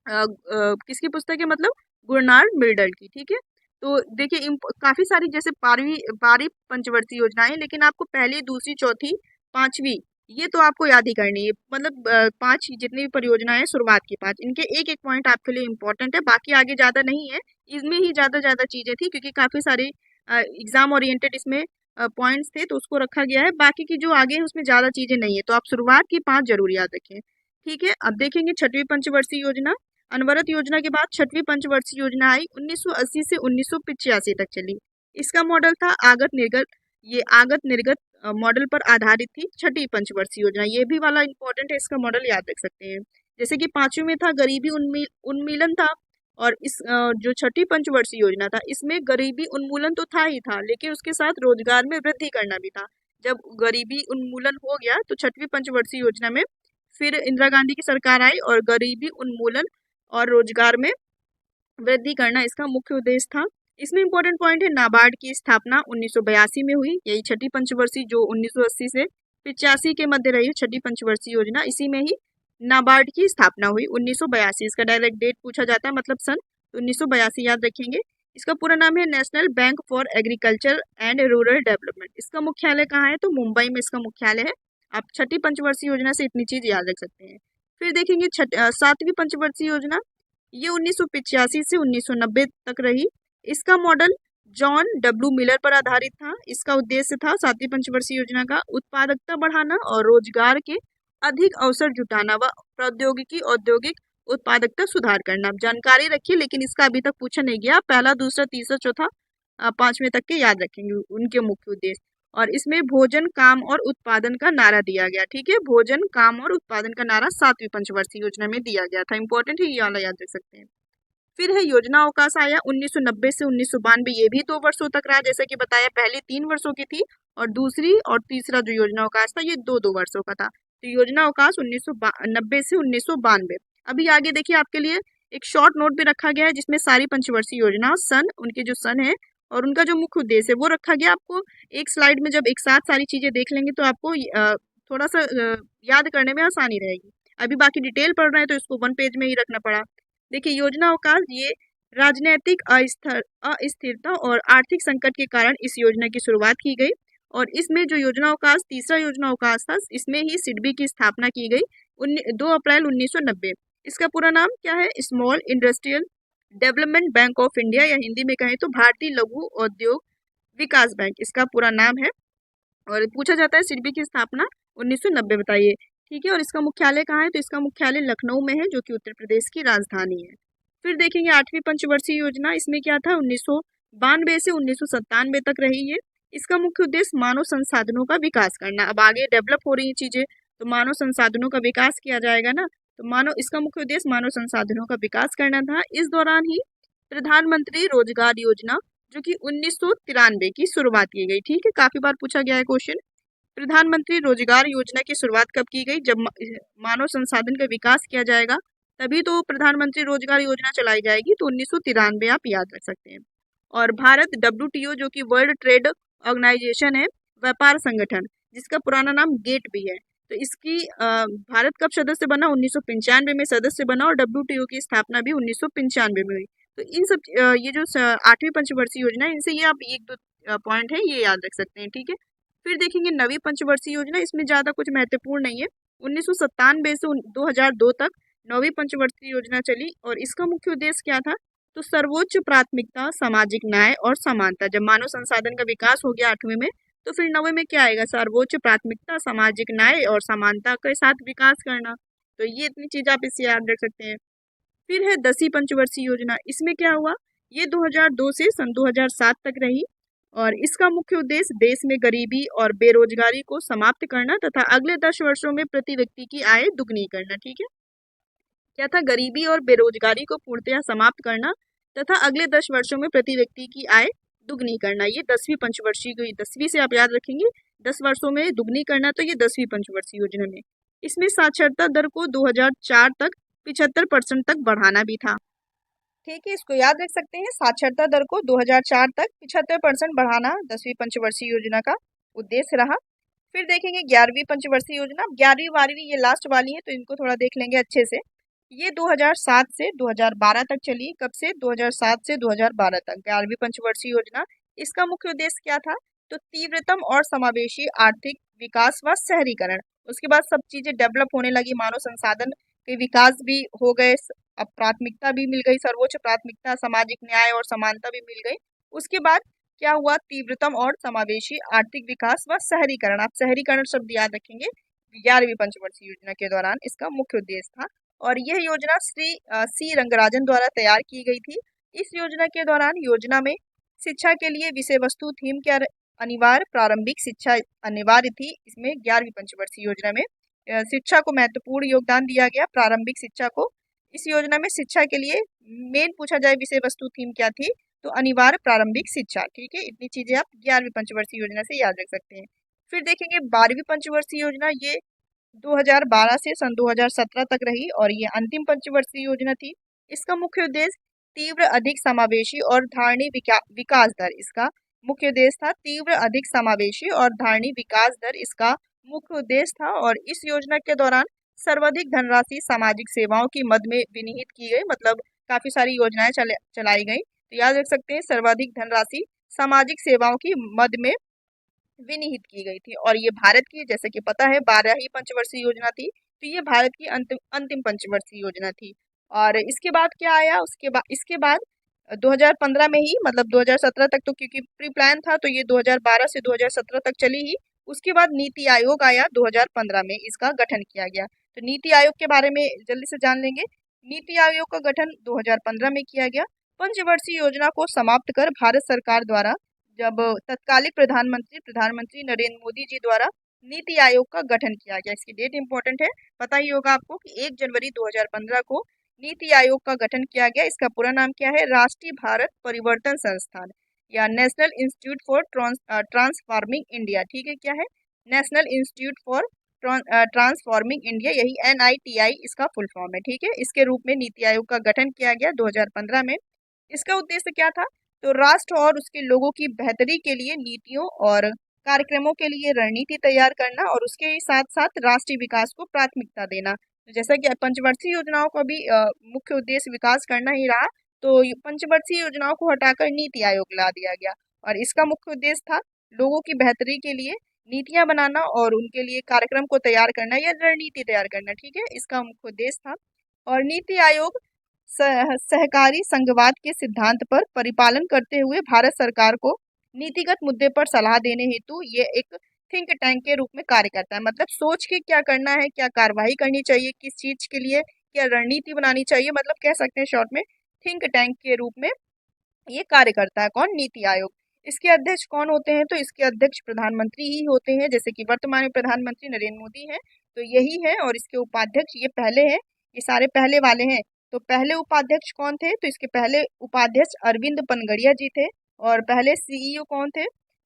A: किसकी पुस्तक है? मतलब गुरनार मिल्डर की। ठीक है, तो देखिए काफी सारी जैसे बारह पंचवर्षीय योजनाएं, लेकिन आपको पहली, दूसरी, चौथी, पांचवी ये तो आपको याद ही करनी है। मतलब 5 जितनी भी परियोजनाएं शुरुआत की 5, इनके एक एक पॉइंट आपके लिए इंपॉर्टेंट है, बाकी आगे ज्यादा नहीं है। इसमें ही ज्यादा चीजें थी, क्योंकि काफी सारे एग्जाम ओरिएंटेड इसमें पॉइंट्स थे, तो उसको रखा गया है। बाकी की जो आगे है उसमें ज्यादा चीजें नहीं है, तो आप शुरुआत की 5 जरूर याद रखें। ठीक है, अब देखेंगे छठवीं पंचवर्षीय योजना। अनवरत योजना के बाद छठवीं पंचवर्षीय योजना आई, 1980 से 1985 तक चली। इसका मॉडल था आगत निर्गत मॉडल पर आधारित थी छठी पंचवर्षीय योजना। ये भी वाला इंपॉर्टेंट है, इसका मॉडल याद रख सकते हैं। जैसे कि पांचवी में था गरीबी उन्मूलन था, और इस जो छठी पंचवर्षीय योजना था इसमें गरीबी उन्मूलन तो था ही था, लेकिन उसके साथ रोजगार में वृद्धि करना भी था। जब गरीबी उन्मूलन हो गया तो छठवीं पंचवर्षीय योजना में फिर इंदिरा गांधी की सरकार आई और गरीबी उन्मूलन और रोजगार में वृद्धि करना इसका मुख्य उद्देश्य था। इसमें इंपॉर्टेंट पॉइंट है, नाबार्ड की स्थापना 1982 में हुई। यही छठी पंचवर्षीय जो 1980 से 85 के मध्य रही छठी पंचवर्षीय योजना, इसी में ही नाबार्ड की स्थापना हुई 1982। इसका डायरेक्ट डेट पूछा जाता है, मतलब सन 1982 याद रखेंगे। इसका पूरा नाम है national bank for agriculture and rural development. इसका मुख्यालय कहाँ है, तो मुंबई में इसका मुख्यालय है। आप छठी पंचवर्षीय योजना से इतनी चीज याद रख सकते हैं। फिर देखेंगे सातवीं पंचवर्षीय योजना, ये 1985 से 1990 तक रही। इसका मॉडल जॉन डब्ल्यू मिलर पर आधारित था। इसका उद्देश्य था सातवीं पंचवर्षीय योजना का उत्पादकता बढ़ाना और रोजगार के अधिक अवसर जुटाना व प्रौद्योगिकी औद्योगिक उत्पादकता सुधार करना। जानकारी रखिए, लेकिन इसका अभी तक पूछा नहीं गया। पहला, दूसरा, तीसरा, चौथा, पांचवें तक के याद रखेंगे उनके मुख्य उद्देश्य। और इसमें भोजन, काम और उत्पादन का नारा दिया गया। ठीक है, भोजन, काम और उत्पादन का नारा सातवीं पंचवर्षीय योजना में दिया गया था। इंपॉर्टेंट है, ये वाला याद रख सकते हैं। फिर है योजना अवकाश आया 1990 से 1992, ये भी 2 वर्षों तक रहा। जैसा कि बताया, पहली 3 वर्षों की थी और दूसरी और तीसरा जो योजना अवकाश था ये 2-2 वर्षों का था। तो योजना अवकाश 1990 से 1992। अभी आगे देखिए, आपके लिए एक शॉर्ट नोट भी रखा गया है जिसमें सारी पंचवर्षीय योजना, सन, उनके जो सन है और उनका जो मुख्य उद्देश्य है वो रखा गया। आपको एक स्लाइड में जब एक साथ सारी चीजें देख लेंगे तो आपको थोड़ा सा याद करने में आसानी रहेगी। अभी बाकी डिटेल पढ़ रहे हैं तो इसको 1 पेज में ही रखना पड़ा। देखिए, योजना अवकाश, ये राजनीतिक अस्थिरता और आर्थिक संकट के कारण इस योजना की शुरुआत की गई। और इसमें जो योजना अवकाश, तीसरा योजना अवकाश था, इसमें ही सिडबी की स्थापना की गई 2 अप्रैल 1990। इसका पूरा नाम क्या है, small industrial development bank of India, या हिंदी में कहें तो भारतीय लघु उद्योग विकास बैंक, इसका पूरा नाम है। और पूछा जाता है सिडबी की स्थापना 1990 बताइए। ठीक है, और इसका मुख्यालय कहाँ है, तो इसका मुख्यालय लखनऊ में है, जो कि उत्तर प्रदेश की राजधानी है। फिर देखेंगे आठवीं पंचवर्षीय योजना, इसमें क्या था, 1992 से 1997 तक रही है। इसका मुख्य उद्देश्य मानव संसाधनों का विकास करना। अब आगे डेवलप हो रही है चीजें, तो मानव संसाधनों का विकास किया जाएगा ना, तो इसका मुख्य उद्देश्य मानव संसाधनों का विकास करना था। इस दौरान ही प्रधानमंत्री रोजगार योजना, जो कि 1993 की शुरुआत की गई। ठीक है, काफी बार पूछा गया है क्वेश्चन। प्रधानमंत्री रोजगार योजना की शुरुआत कब की गई, जब मानव संसाधन का विकास किया जाएगा तभी तो प्रधानमंत्री रोजगार योजना चलाई जाएगी। तो 1993 आप याद रख सकते हैं। और भारत WTO, जो कि वर्ल्ड ट्रेड ऑर्गेनाइजेशन है, व्यापार संगठन, जिसका पुराना नाम गेट भी है, तो इसकी भारत कब सदस्य बना, 1995 में सदस्य बना। और WTO की स्थापना भी 1995 में हुई। तो इन सब ये जो आठवीं पंचवर्षीय योजना है, इनसे ये आप 1-2 पॉइंट है ये याद रख सकते हैं। ठीक है, फिर देखेंगे नवीं पंचवर्षीय योजना, इसमें ज्यादा कुछ महत्वपूर्ण नहीं है। 1997 से 2002 तक नवीं पंचवर्षीय योजना चली और इसका मुख्य उद्देश्य क्या था, तो सर्वोच्च प्राथमिकता सामाजिक न्याय और समानता। जब मानव संसाधन का विकास हो गया 8वीं में, तो फिर 9वीं में क्या आएगा, सर्वोच्च प्राथमिकता सामाजिक न्याय और समानता के साथ विकास करना। तो ये इतनी चीज आप इससे याद रख सकते हैं। फिर है 10वीं पंचवर्षीय योजना, इसमें क्या हुआ, ये 2002 से सन 2007 तक रही। और इसका मुख्य उद्देश्य देश में गरीबी और बेरोजगारी को समाप्त करना तथा अगले 10 वर्षों में प्रति व्यक्ति की आय दुगनी करना। ठीक है, क्या था, गरीबी और बेरोजगारी को पूर्णतः समाप्त करना तथा अगले 10 वर्षों में प्रति व्यक्ति की आय दुगनी करना। ये 10वीं पंचवर्षीय की, 10वीं से आप याद रखेंगे 10 वर्षों में दुगनी करना, तो ये 10वीं पंचवर्षीय योजना में। इसमें साक्षरता दर को 2004 तक 75% तक बढ़ाना भी था। ठीक है, इसको याद रख सकते हैं, साक्षरता दर को 2004 तक 75% बढ़ाना 10वीं पंचवर्षीय योजना का उद्देश्य रहा। फिर देखेंगे 11वीं पंचवर्षीय योजना। 11वीं 12वीं ये लास्ट वाली है, तो इनको थोड़ा देख लेंगे अच्छे से। ये 2007 से 2012 तक चली। कब से, 2007 से 2012 तक 11वीं पंचवर्षीय योजना। इसका मुख्य उद्देश्य क्या था, तो तीव्रतम और समावेशी आर्थिक विकास व शहरीकरण। उसके बाद सब चीजें डेवलप होने लगी, मानव संसाधन के विकास भी हो गए, अब प्राथमिकता भी मिल गई, सर्वोच्च प्राथमिकता, सामाजिक न्याय और समानता भी मिल गई। उसके बाद क्या हुआ, तीव्रतम और समावेशी आर्थिक विकास व शहरीकरण। आप शहरीकरण शब्द याद रखेंगे, 11वीं पंचवर्षीय योजना के दौरान इसका मुख्य उद्देश्य था। और यह योजना श्री सी रंगराजन द्वारा तैयार की गई थी। इस योजना के दौरान योजना में शिक्षा के लिए विषय वस्तु थीम के अनिवार्य प्रारंभिक शिक्षा अनिवार्य थी। इसमें 11वीं पंचवर्षीय योजना में शिक्षा को महत्वपूर्ण योगदान दिया गया, प्रारंभिक शिक्षा को। इस योजना में शिक्षा के लिए मेन पूछा जाए विषय वस्तु थीम क्या थी, तो अनिवार्य प्रारंभिक शिक्षा। ठीक है, इतनी चीजें आप 11वीं पंचवर्षीय योजना से याद रख सकते हैं। फिर देखेंगे 12वीं पंचवर्षीय योजना, ये 2012 से सन 2017 तक रही और ये अंतिम पंचवर्षीय योजना थी। इसका मुख्य उद्देश्य तीव्र अधिक समावेशी और धारणी विकास दर इसका मुख्य उद्देश्य था। तीव्र अधिक समावेशी और धारणी विकास दर इसका मुख्य उद्देश्य था। और इस योजना के दौरान सर्वाधिक धनराशि सामाजिक सेवाओं की मद में विनिहित की गई, मतलब काफी सारी योजनाएं चलाई गई। तो याद रख सकते हैं, सर्वाधिक धनराशि सामाजिक सेवाओं की मद में विनिहित की गई थी। और ये भारत की, जैसे कि पता है, 12वीं पंचवर्षीय योजना थी। तो ये भारत की अंतिम पंचवर्षीय योजना थी। और इसके बाद क्या आया, इसके बाद 2015 में ही, मतलब 2017 तक तो क्योंकि प्री प्लान था, तो ये 2012 से 2017 तक चली ही। उसके बाद नीति आयोग आया, 2015 में इसका गठन किया गया। तो नीति आयोग के बारे में जल्दी से जान लेंगे। नीति आयोग का गठन 2015 में किया गया। पंचवर्षीय योजना को समाप्त कर भारत सरकार द्वारा, जब तत्कालिक प्रधानमंत्री नरेंद्र मोदी जी द्वारा नीति आयोग का गठन किया गया। इसकी डेट इंपॉर्टेंट है, पता ही होगा आपको कि 1 जनवरी 2015 को नीति आयोग का गठन किया गया। इसका पूरा नाम क्या है? राष्ट्रीय भारत परिवर्तन संस्थान या national institute for transforming India. ठीक है, क्या है? National institute for transforming India, यही NITI इसका फुल फॉर्म है। ठीक है, इसके रूप में नीति आयोग का गठन किया गया 2015 में। इसका उद्देश्य क्या था? तो राष्ट्र और उसके लोगों की बेहतरी के लिए नीतियों और कार्यक्रमों के लिए रणनीति तैयार करना और उसके ही साथ साथ राष्ट्रीय विकास को प्राथमिकता देना। तो जैसा कि पंचवर्षीय योजनाओं का भी मुख्य उद्देश्य विकास करना ही रहा, तो पंचवर्षीय योजनाओं को हटाकर नीति आयोग ला दिया गया। और इसका मुख्य उद्देश्य था लोगों की बेहतरी के लिए नीतियां बनाना और उनके लिए कार्यक्रम को तैयार करना या रणनीति तैयार करना। ठीक है, इसका मुख्य उद्देश्य था। और नीति आयोग सहकारी संघवाद के सिद्धांत पर परिपालन करते हुए भारत सरकार को नीतिगत मुद्दे पर सलाह देने हेतु ये एक थिंक टैंक के रूप में कार्य करता है। मतलब सोच के क्या करना है, क्या कार्रवाई करनी चाहिए, किस चीज के लिए क्या रणनीति बनानी चाहिए, मतलब कह सकते हैं शॉर्ट में थिंक टैंक के रूप में ये कार्य करता है। कौन? नीति आयोग। इसके अध्यक्ष कौन होते हैं? तो इसके अध्यक्ष प्रधानमंत्री ही होते हैं, जैसे कि वर्तमान में प्रधानमंत्री नरेंद्र मोदी हैं, तो यही है। और इसके उपाध्यक्ष ये पहले हैं, ये सारे पहले वाले हैं। तो पहले उपाध्यक्ष कौन थे? तो इसके पहले उपाध्यक्ष अरविंद पनगड़िया जी थे। और पहले CEO कौन थे?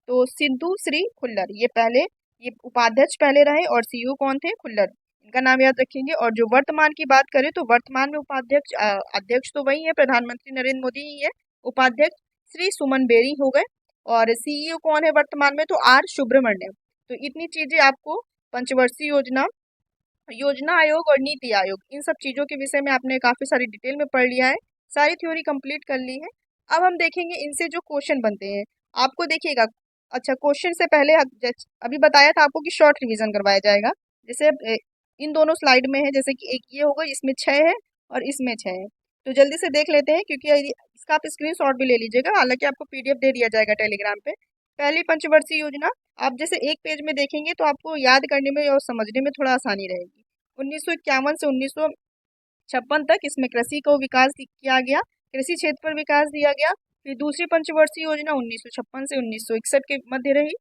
A: तो सिद्धू श्री खुल्लर। ये उपाध्यक्ष पहले रहे और CEO कौन थे? खुल्लर। इनका नाम याद रखेंगे। और जो वर्तमान की बात करें तो वर्तमान में उपाध्यक्ष अध्यक्ष तो वही है, प्रधानमंत्री नरेंद्र मोदी ही है। उपाध्यक्ष श्री सुमन बेरी हो गए। और CEO कौन है वर्तमान में? तो R सुब्रमण्यम। तो इतनी चीजें आपको पंचवर्षीय योजना आयोग और नीति आयोग, इन सब चीजों के विषय में आपने काफी सारी डिटेल में पढ़ लिया है, सारी थ्योरी कंप्लीट कर ली है। अब हम देखेंगे इनसे जो क्वेश्चन बनते हैं। आपको देखिएगा, अच्छा क्वेश्चन से पहले अभी बताया था आपको कि शॉर्ट रिवीजन करवाया जाएगा। जैसे इन दोनों स्लाइड में है, जैसे कि एक ये होगा, इसमें 6 है और इसमें 6 है। तो जल्दी से देख लेते हैं, क्योंकि इसका आप स्क्रीनशॉट भी ले लीजिएगा, हालांकि आपको PDF दे दिया जाएगा टेलीग्राम पे। पहली पंचवर्षीय योजना आप जैसे एक पेज में देखेंगे तो आपको याद करने में और समझने में थोड़ा आसानी रहेगी। 1951 से 1956 तक इसमें कृषि को विकास किया गया, कृषि क्षेत्र पर विकास दिया गया। फिर दूसरी पंचवर्षीय योजना 1956 से 1961 के मध्य रही,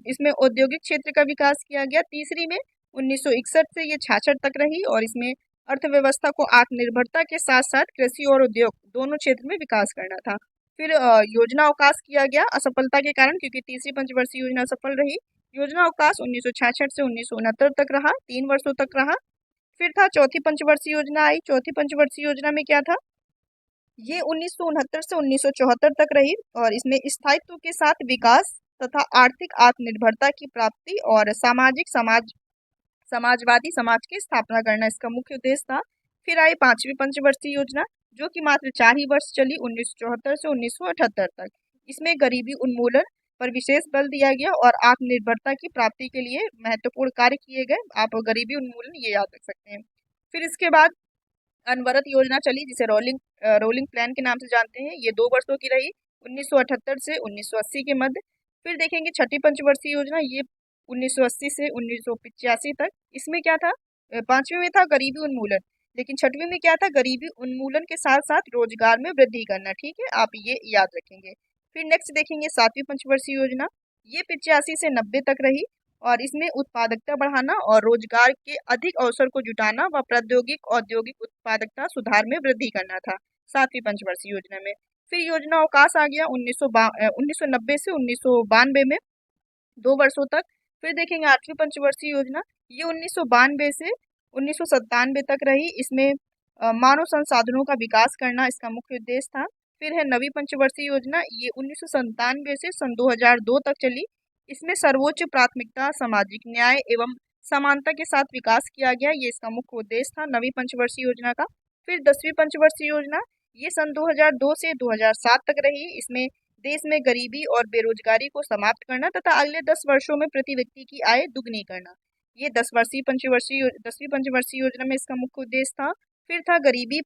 A: इसमें औद्योगिक क्षेत्र का विकास किया गया। तीसरी में 1961 से ये 66 तक रही और इसमें अर्थव्यवस्था को आत्मनिर्भरता के साथ साथ कृषि और उद्योग दोनों क्षेत्र में विकास करना था। फिर योजना अवकाश किया गया असफलता के कारण, क्योंकि तीसरी पंचवर्षीय योजना असफल रही। योजना अवकाश 1966 से 1969 तक रहा, 3 वर्षों तक रहा। फिर था चौथी पंचवर्षीय योजना आई। चौथी पंचवर्षीय योजना में क्या था? ये 1969 से 1974 तक रही और इसमें स्थायित्व के साथ विकास तथा आर्थिक आत्मनिर्भरता की प्राप्ति और समाजवादी समाज की स्थापना करना इसका मुख्य उद्देश्य था। फिर आई पांचवी पंचवर्षीय योजना, जो कि मात्र 4 ही वर्ष चली, 1974 से 1978 तक। इसमें गरीबी उन्मूलन पर विशेष बल दिया गया और आत्मनिर्भरता की प्राप्ति के लिए महत्वपूर्ण कार्य किए गए। आप गरीबी उन्मूलन ये याद रख सकते हैं। फिर इसके बाद अनवरत योजना चली, जिसे रोलिंग प्लान के नाम से जानते हैं। ये 2 वर्षों की रही, 1978 से 1980 के मध्य। फिर देखेंगे छठी पंचवर्षीय योजना, ये 1980 से 1985 तक। इसमें क्या था? पांचवी में था गरीबी उन्मूलन, लेकिन छठवीं में क्या था? गरीबी उन्मूलन के साथ साथ रोजगार में वृद्धि करना। ठीक है, आप ये याद रखेंगे। फिर नेक्स्ट देखेंगे सातवीं पंचवर्षीय योजना, ये 85 से 90 तक रही और इसमें उत्पादकता बढ़ाना और रोजगार के अधिक अवसर को जुटाना व औद्योगिक उत्पादकता सुधार में वृद्धि करना था सातवीं पंचवर्षीय योजना में। फिर योजना अवकाश आ गया 1990 से 1992 में, 2 वर्षों तक। फिर देखेंगे आठवीं पंचवर्षीय योजना, ये 1992 से 1997 तक रही। इसमें मानव संसाधनों का विकास करना इसका मुख्य उद्देश्य था। फिर है नवी पंचवर्षीय योजना, ये 1997 से सन 2002 तक चली। इसमें सर्वोच्च प्राथमिकता सामाजिक न्याय एवं समानता के साथ विकास किया गया, ये इसका मुख्य उद्देश्य था नवी पंचवर्षीय योजना का। फिर 10वीं पंचवर्षीय योजना, ये सन 2002 से 2007 तक रही। इसमें देश में गरीबी और बेरोजगारी को समाप्त करना तथा अगले 10 वर्षों में प्रति व्यक्ति की आय दुगनी करना, ये 10वीं पंचवर्षीय योजना में इसका मुख्य उद्देश्य था। फिर था गरीबी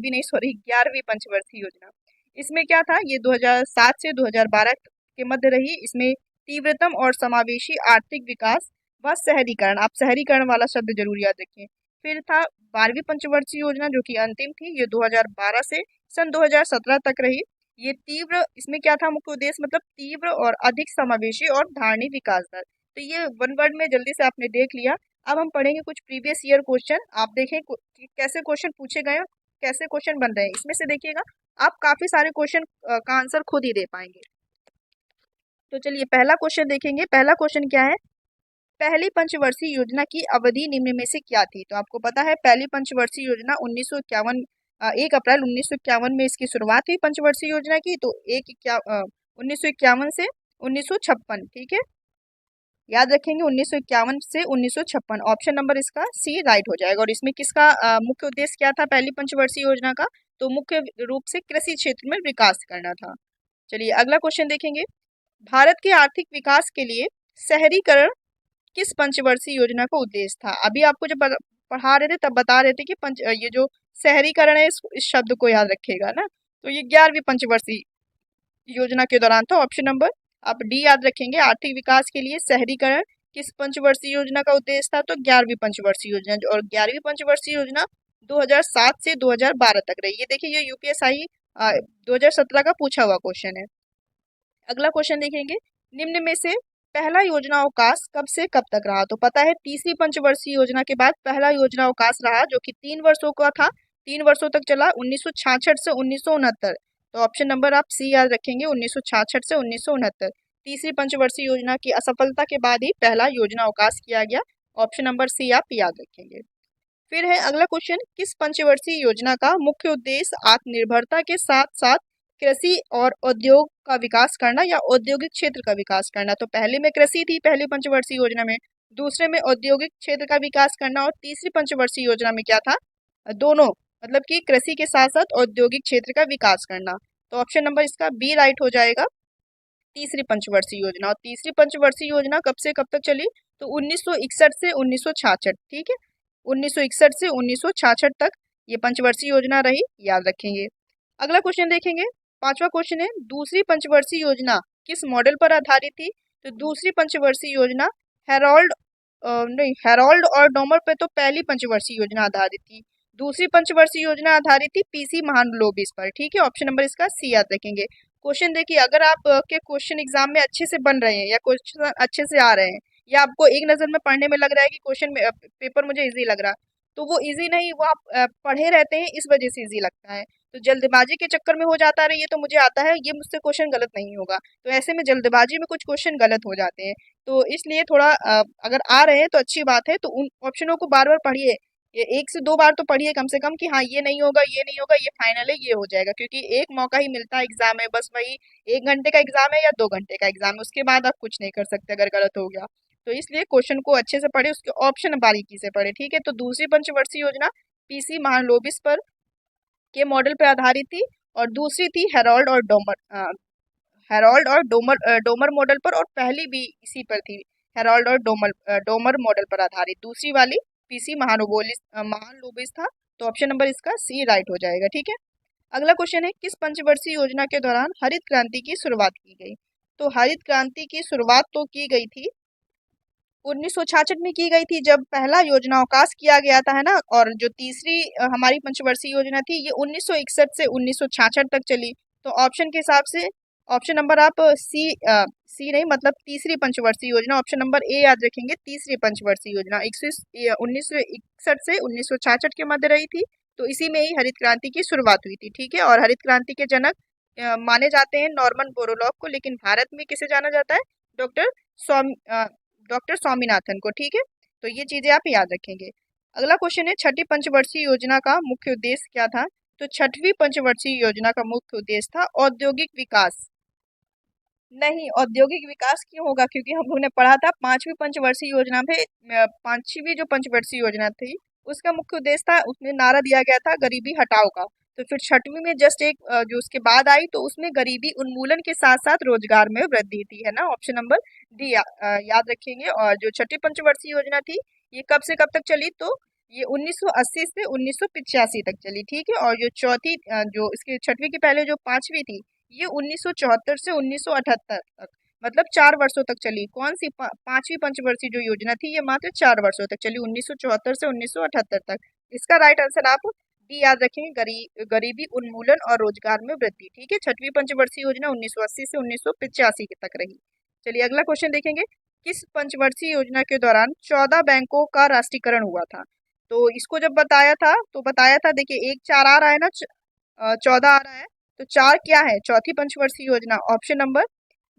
A: नहीं, सॉरी, 11वीं पंचवर्षीय योजना। इसमें क्या था, ये 2007 से 2012 के मध्य रही। इसमें तीव्रतम और समावेशी आर्थिक विकास व शहरीकरण, आप शहरीकरण वाला शब्द जरूर याद रखें। फिर था 12वीं पंचवर्षीय योजना, जो कि अंतिम थी, ये 2012 से सन 2017 तक रही। ये तीव्र, इसमें क्या था मुख्य उद्देश्य, मतलब तीव्र और अधिक समावेशी और धारणीय विकास दर। तो ये वन वर्ड में जल्दी से आपने देख लिया। अब हम पढ़ेंगे कुछ प्रीवियस ईयर क्वेश्चन, आप देखें कि कैसे क्वेश्चन पूछे गए और कैसे क्वेश्चन बन रहे हैं। इसमें से देखिएगा आप काफी सारे क्वेश्चन का आंसर खुद ही दे पाएंगे। तो चलिए पहला क्वेश्चन देखेंगे। पहला क्वेश्चन क्या है, पहली पंचवर्षीय योजना की अवधि निम्न में से क्या थी। तो आपको पता है पहली पंचवर्षीय योजना 1 अप्रैल 1951 में इसकी शुरुआत हुई पंचवर्षीय योजना की। तो 1951 से 1956, ठीक है, याद रखेंगे 1951 से 1956। ऑप्शन नंबर इसका सी राइट हो जाएगा। और इसमें किसका मुख्य उद्देश्य क्या था पहली पंचवर्षीय योजना का, तो मुख्य रूप से कृषि क्षेत्र में विकास करना था। चलिए अगला क्वेश्चन देखेंगे। भारत के आर्थिक विकास के लिए शहरीकरण किस पंचवर्षीय योजना का उद्देश्य था। अभी आपको जब पढ़ा रहे थे तब बता रहे थे कि ये जो शहरीकरण है इस शब्द को याद रखेगा ना। तो ये 11वीं पंचवर्षीय योजना के दौरान था। ऑप्शन नंबर आप डी याद रखेंगे। आर्थिक विकास के लिए शहरीकरण किस पंचवर्षीय योजना का उद्देश्य था, तो 11वीं पंचवर्षीय योजना। और 11वीं पंचवर्षीय योजना 2007 से 2012 तक रही। ये देखिए, ये यूपीएसआई 2017 का पूछा हुआ क्वेश्चन है। अगला क्वेश्चन देखेंगे, निम्न में से पहला योजना अवकाश कब से कब तक रहा। तो पता है तीसरी पंचवर्षीय योजना के बाद पहला योजना अवकाश रहा, जो कि 3 वर्षों का था, 3 वर्षों तक चला, 1966 से 1969। तो ऑप्शन नंबर आप सी याद रखेंगे, 1966 से 1969। तीसरी पंचवर्षीय योजना की असफलता के बाद ही पहला योजना अवकाश किया गया। ऑप्शन नंबर सी आप याद रखेंगे। फिर है अगला क्वेश्चन, किस पंचवर्षीय योजना का मुख्य उद्देश्य आत्मनिर्भरता के साथ साथ कृषि और उद्योग का विकास करना या औद्योगिक क्षेत्र का विकास करना। तो पहले में कृषि थी पहली पंचवर्षीय योजना में, दूसरे में औद्योगिक क्षेत्र का विकास करना, और तीसरी पंचवर्षीय योजना में क्या था, दोनों, मतलब कि कृषि के साथ साथ औद्योगिक क्षेत्र का विकास करना। तो ऑप्शन नंबर इसका बी राइट हो जाएगा, तीसरी पंचवर्षीय योजना। और तीसरी पंचवर्षीय योजना कब से कब तक चली, तो 1961 से 1966, ठीक है, 1961 से 1966 तक ये पंचवर्षीय योजना रही, याद रखेंगे। अगला क्वेश्चन देखेंगे। पांचवा क्वेश्चन है, दूसरी पंचवर्षीय योजना किस मॉडल पर आधारित थी। तो दूसरी पंचवर्षीय योजना हेरोल्ड और डोमर पे तो पहली पंचवर्षीय योजना आधारित थी। दूसरी पंचवर्षीय योजना आधारित थी पीसी महालनोबिस पर, ठीक है, ऑप्शन नंबर इसका सी याद रखेंगे। क्वेश्चन देखिए, अगर आप के क्वेश्चन एग्जाम में अच्छे से बन रहे हैं या क्वेश्चन अच्छे से आ रहे हैं या आपको एक नज़र में पढ़ने में लग रहा है कि क्वेश्चन पेपर मुझे इजी लग रहा, तो वो इजी नहीं, वो आप पढ़े रहते हैं इस वजह से इजी लगता है। तो जल्दबाजी के चक्कर में हो जाता है, ये तो मुझे आता है, ये मुझसे क्वेश्चन गलत नहीं होगा, तो ऐसे में जल्दबाजी में कुछ क्वेश्चन गलत हो जाते हैं। तो इसलिए थोड़ा अगर आ रहे हैं तो अच्छी बात है, तो उन ऑप्शनों को बार बार पढ़िए, ये 1 से 2 बार तो पढ़िए कम से कम, कि हाँ ये नहीं होगा, ये नहीं होगा, ये फाइनल है, ये हो जाएगा। क्योंकि एक मौका ही मिलता है एग्जाम में, बस वही 1 घंटे का एग्जाम है या 2 घंटे का एग्जाम है, उसके बाद आप कुछ नहीं कर सकते अगर गलत हो गया। तो इसलिए क्वेश्चन को अच्छे से पढ़े, उसके ऑप्शन बारीकी से पढ़े, ठीक है। तो दूसरी पंचवर्षीय योजना पीसी महालनोबिस पर के मॉडल पर आधारित थी, और दूसरी थी हेरोल्ड और डोमर मॉडल पर, और पहली भी इसी पर थी, हेरोल्ड और डोमर मॉडल पर आधारित। दूसरी वाली पीसी महालनोबिस था। तो ऑप्शन नंबर इसका सी राइट हो जाएगा, ठीक है। अगला क्वेश्चन है, किस पंचवर्षीय योजना के दौरान हरित क्रांति की शुरुआत की गई। तो हरित क्रांति की शुरुआत तो की गई थी 1966 में की गई थी, जब पहला योजना अवकाश किया गया था, है ना। और जो तीसरी हमारी पंचवर्षीय योजना थी ये 1961 से 1966 तक चली। तो ऑप्शन के हिसाब से ऑप्शन नंबर आप सी नहीं, मतलब तीसरी पंचवर्षीय योजना, ऑप्शन नंबर ए याद रखेंगे। तीसरी पंचवर्षीय योजना 1961 से 1966 के मध्य रही थी। तो इसी में ही हरित क्रांति की शुरुआत हुई थी, ठीक है। और हरित क्रांति के जनक माने जाते हैं नॉर्मन बोरलॉग को, लेकिन भारत में किसे जाना जाता है, डॉक्टर स्वामीनाथन को, ठीक है। तो ये चीजें आप याद रखेंगे। अगला क्वेश्चन है, छठी पंचवर्षीय योजना का मुख्य उद्देश्य क्या था? तो छठवीं पंचवर्षीय योजना का मुख्य उद्देश्य था औद्योगिक विकास। नहीं, औद्योगिक विकास क्यों होगा? क्योंकि हम लोगों ने पढ़ा था पांचवी पंचवर्षीय योजना में, पांचवी जो पंचवर्षीय योजना थी उसका मुख्य उद्देश्य था, उसमें नारा दिया गया था गरीबी हटाओ का। तो फिर छठवीं में जस्ट एक जो उसके बाद आई तो उसमें गरीबी उन्मूलन के साथ साथ रोजगार में वृद्धि थी, है ना। ऑप्शन नंबर डी याद रखेंगे। और जो छठी पंचवर्षीय योजना थी ये कब से कब तक चली? तो ये 1980 से 1985 तक चली, ठीक है। और जो चौथी जो इसके छठवीं के पहले जो पांचवी थी ये 1974 से 1978 तक, मतलब 4 वर्षों तक चली। कौन सी पांचवी पंचवर्षीय जो योजना थी ये मात्र 4 वर्षों तक चली, 1974 से 1978 तक। इसका राइट आंसर आप डी याद रखेंगे, गरीबी उन्मूलन और रोजगार में वृद्धि, ठीक है। छठवीं पंचवर्षीय योजना 1980 से 1985 तक रही। चलिए अगला क्वेश्चन देखेंगे, किस पंचवर्षीय योजना के दौरान 14 बैंकों का राष्ट्रीयकरण हुआ था? तो इसको जब बताया था तो बताया था, देखिए एक चार आ रहा है ना, 14 आ रहा है, तो चार क्या है? चौथी पंचवर्षीय योजना। ऑप्शन नंबर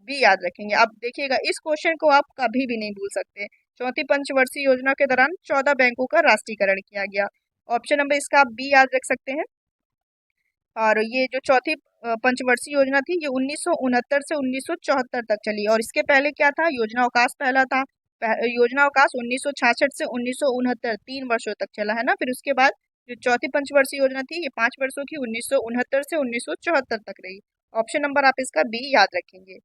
A: बी याद रखेंगे। अब देखिएगा इस क्वेश्चन को आप कभी भी नहीं भूल सकते। चौथी पंचवर्षीय योजना के दौरान 14 बैंकों का राष्ट्रीयकरण किया गया। ऑप्शन नंबर इसका आप बी याद रख सकते हैं। और ये जो चौथी पंचवर्षीय योजना थी ये 1969 से 1974 तक चली। और इसके पहले क्या था? योजना अवकाश पहला था। योजना अवकाश 1966 से 1969 3 वर्षों तक चला, है ना। फिर उसके बाद जो चौथी पंचवर्षीय योजना थी ये 5 वर्षों की 1969 से 1974 तक रही। ऑप्शन नंबर आप इसका बी याद रखेंगे।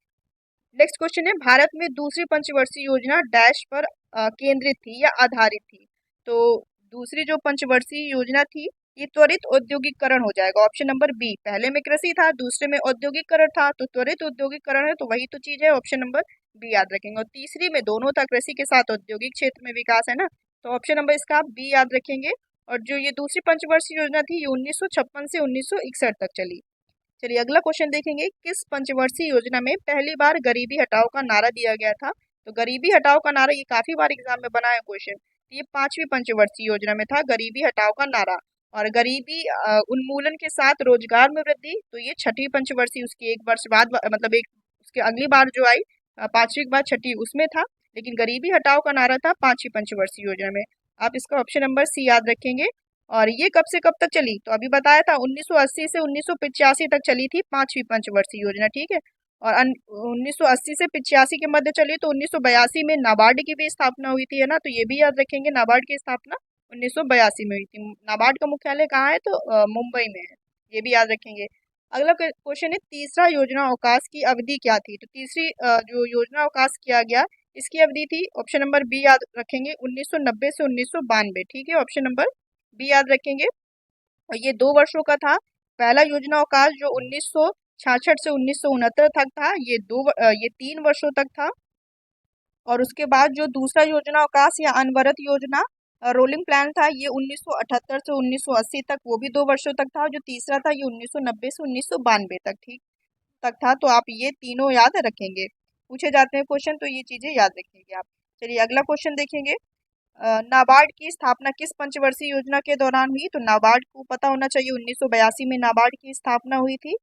A: नेक्स्ट क्वेश्चन है, भारत में दूसरी पंचवर्षीय योजना डैश पर केंद्रित थी या आधारित थी? तो दूसरी जो पंचवर्षीय योजना थी ये त्वरित औद्योगिकरण हो जाएगा। ऑप्शन नंबर बी, पहले में कृषि था दूसरे में औद्योगिकरण था, तो त्वरित औद्योगिकरण है तो वही तो चीज है। ऑप्शन नंबर बी याद रखेंगे। और तीसरी में दोनों था, कृषि के साथ औद्योगिक क्षेत्र में विकास, है ना। तो ऑप्शन नंबर इसका आप बी याद रखेंगे। और जो ये दूसरी पंचवर्षीय योजना थी ये 1956 से 1961 तक चली। चलिए अगला क्वेश्चन देखेंगे, किस पंचवर्षीय योजना में पहली बार गरीबी हटाओ का नारा दिया गया था? तो गरीबी हटाओ का नारा ये काफी बार एग्जाम में बना है क्वेश्चन। ये पांचवी पंचवर्षीय योजना में था गरीबी हटाओ का नारा। और गरीबी उन्मूलन के साथ रोजगार में वृद्धि, तो ये छठी पंचवर्षीय उसकी एक वर्ष बाद मतलब एक उसके अगली बार जो आई पांचवी के बाद छठी उसमें था। लेकिन गरीबी हटाओ का नारा था पांचवी पंचवर्षीय योजना में। आप इसका ऑप्शन नंबर सी याद रखेंगे। और ये कब से कब तक चली? तो अभी बताया था 1980 से 1985 तक चली थी पांचवी पंचवर्षीय योजना, ठीक है। और 1980 से 85 के मध्य चली तो 1982 में नाबार्ड की भी स्थापना हुई थी, है ना। तो ये भी याद रखेंगे, नाबार्ड की स्थापना 1982 में हुई थी। नाबार्ड का मुख्यालय कहाँ है? तो मुंबई में है, ये भी याद रखेंगे। अगला क्वेश्चन है, तीसरा योजना अवकाश की अवधि क्या थी? तो तीसरी जो योजना अवकाश किया गया इसकी अवधि थी, ऑप्शन नंबर बी याद रखेंगे, 1990 से 1992, ठीक है। ऑप्शन नंबर बी याद रखेंगे। और ये 2 वर्षों का था। पहला योजना अवकाश जो 1966 से 1969 तक था ये 3 वर्षों तक था। और उसके बाद जो दूसरा योजना अवकाश या अनवरत योजना रोलिंग प्लान था ये 1978 से 1980 तक, वो भी 2 वर्षों तक था। जो तीसरा था ये 1990 से 1992 तक, ठीक तक था। तो आप ये तीनों याद रखेंगे, पूछे जाते हैं क्वेश्चन तो ये चीजें याद रखेंगे आप। चलिए अगला क्वेश्चन देखेंगे, नाबार्ड की स्थापना किस पंचवर्षीय योजना के दौरान हुई? तो नाबार्ड को पता होना चाहिए, 1982 में नाबार्ड की स्थापना हुई थी।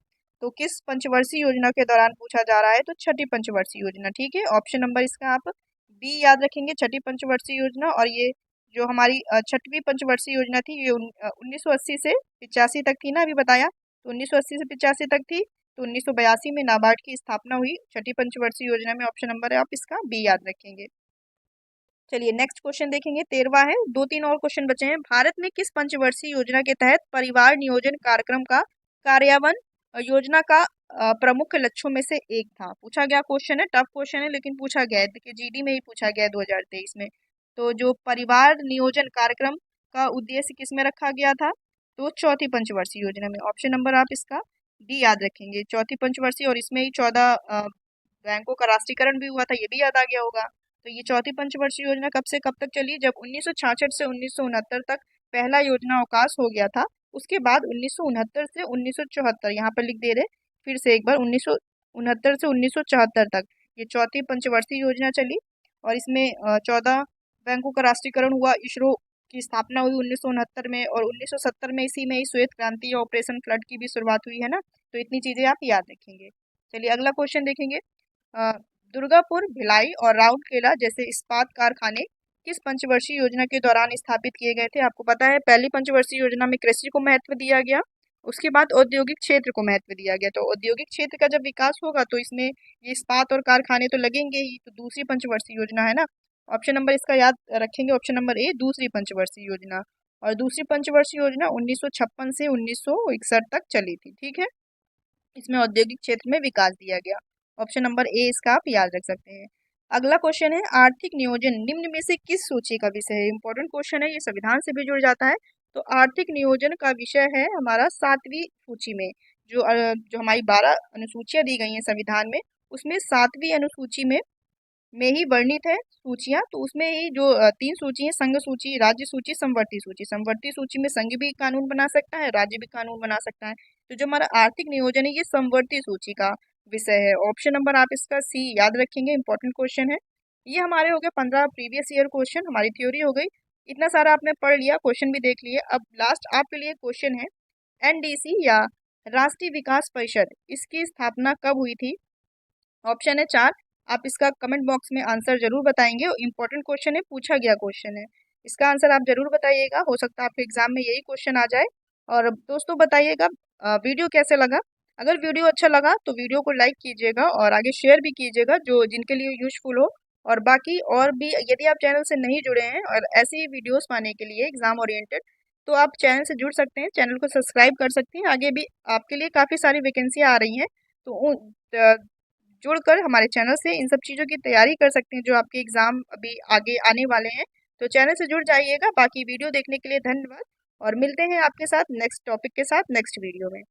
A: तो किस पंचवर्षीय योजना के दौरान पूछा जा रहा है? तो छठी पंचवर्षीय योजना, ठीक है। ऑप्शन नंबर इसका आप बी याद रखेंगे, छठी पंचवर्षीय योजना। और ये जो हमारी छठवीं पंचवर्षीय योजना थी ये 1980 से 85 तक थी ना, अभी बताया। तो 1980 से 85 तक थी, तो 1982 में नाबार्ड की स्थापना हुई छठी पंचवर्षीय योजना में। ऑप्शन नंबर है आप इसका बी याद रखेंगे। चलिए नेक्स्ट क्वेश्चन देखेंगे, 13वां है। 2-3 और क्वेश्चन बचे हैं। भारत में किस पंचवर्षीय योजना के तहत परिवार नियोजन कार्यक्रम का कार्यान्वयन योजना का प्रमुख लक्ष्यों में से एक था? पूछा गया क्वेश्चन है, टफ क्वेश्चन है लेकिन पूछा गया है, देखिए जीडी में ही पूछा गया है 2023 में। तो जो परिवार नियोजन कार्यक्रम का उद्देश्य किसमें रखा गया था? तो चौथी पंचवर्षीय योजना में। ऑप्शन नंबर आप इसका डी याद रखेंगे, चौथी पंचवर्षीय। और इसमें ही 14 बैंकों का राष्ट्रीयकरण भी हुआ था, ये भी याद आ गया होगा। तो ये चौथी पंचवर्षीय योजना कब से कब तक चली? जब 1966 से 1969 तक पहला योजना अवकाश हो गया था। उसके बाद 1969 से 1974, यहाँ पर लिख दे रहे फिर से एक बार, 1969 से 1974 तक ये चौथी पंचवर्षीय योजना चली। और इसमें 14 बैंकों का राष्ट्रीयकरण हुआ, इसरो की स्थापना हुई 1969 में। और 1970 में इसी में ही श्वेत क्रांति या ऑपरेशन फ्लड की भी शुरुआत हुई, है ना। तो इतनी चीजें आप याद रखेंगे। चलिए अगला क्वेश्चन देखेंगे, दुर्गापुर, भिलाई और राउरकेला जैसे इस्पात कारखाने किस पंचवर्षीय योजना के दौरान स्थापित किए गए थे? आपको पता है पहली पंचवर्षीय योजना में कृषि को महत्व दिया गया, उसके बाद औद्योगिक क्षेत्र को महत्व दिया गया। तो औद्योगिक क्षेत्र का जब विकास होगा तो इसमें ये इस्पात और कारखाने तो लगेंगे ही। तो दूसरी पंचवर्षीय योजना है ना, ऑप्शन नंबर इसका याद रखेंगे, ऑप्शन नंबर ए दूसरी पंचवर्षीय योजना। और दूसरी पंचवर्षीय योजना 1956 से 1961 तक चली थी। ठीक है, इसमें औद्योगिक क्षेत्र में विकास दिया गया। ऑप्शन नंबर ए इसका आप याद रख सकते हैं। अगला क्वेश्चन है, आर्थिक नियोजन निम्न में से किस सूची का विषय है? इंपॉर्टेंट क्वेश्चन है, ये संविधान से भी जुड़ जाता है। तो आर्थिक नियोजन का विषय है हमारा 7वीं सूची में, जो हमारी 12 अनुसूचियां दी गई हैं संविधान में, उसमें 7वीं अनुसूची में ही वर्णित है सूचियां। तो उसमें ही जो 3 सूची है, संघ सूची, राज्य सूची, समवर्ती सूची। समवर्ती सूची में संघ भी कानून बना सकता है, राज्य भी कानून बना सकता है। तो जो हमारा आर्थिक नियोजन है ये समवर्ती सूची का विषय है। ऑप्शन नंबर आप इसका सी याद रखेंगे, इंपॉर्टेंट क्वेश्चन है। ये हमारे हो गए 15 प्रीवियस ईयर क्वेश्चन, हमारी थ्योरी हो गई। इतना सारा आपने पढ़ लिया, क्वेश्चन भी देख लिए। अब लास्ट आपके लिए क्वेश्चन है, एनडीसी या राष्ट्रीय विकास परिषद, इसकी स्थापना कब हुई थी? ऑप्शन है 4। आप इसका कमेंट बॉक्स में आंसर जरूर बताएंगे। इंपॉर्टेंट क्वेश्चन है, पूछा गया क्वेश्चन है, इसका आंसर आप जरूर बताइएगा। हो सकता है आपके एग्जाम में यही क्वेश्चन आ जाए। और दोस्तों बताइएगा वीडियो कैसे लगा। अगर वीडियो अच्छा लगा तो वीडियो को लाइक कीजिएगा और आगे शेयर भी कीजिएगा जो जिनके लिए यूजफुल हो। और बाकी और भी यदि आप चैनल से नहीं जुड़े हैं और ऐसी वीडियोस पाने के लिए एग्जाम ओरिएंटेड, तो आप चैनल से जुड़ सकते हैं, चैनल को सब्सक्राइब कर सकते हैं। आगे भी आपके लिए काफ़ी सारी वैकेंसियाँ आ रही हैं, तो जुड़कर हमारे चैनल से इन सब चीज़ों की तैयारी कर सकते हैं जो आपके एग्ज़ाम अभी आगे आने वाले हैं। तो चैनल से जुड़ जाइएगा। बाकी वीडियो देखने के लिए धन्यवाद और मिलते हैं आपके साथ नेक्स्ट टॉपिक के साथ नेक्स्ट वीडियो में।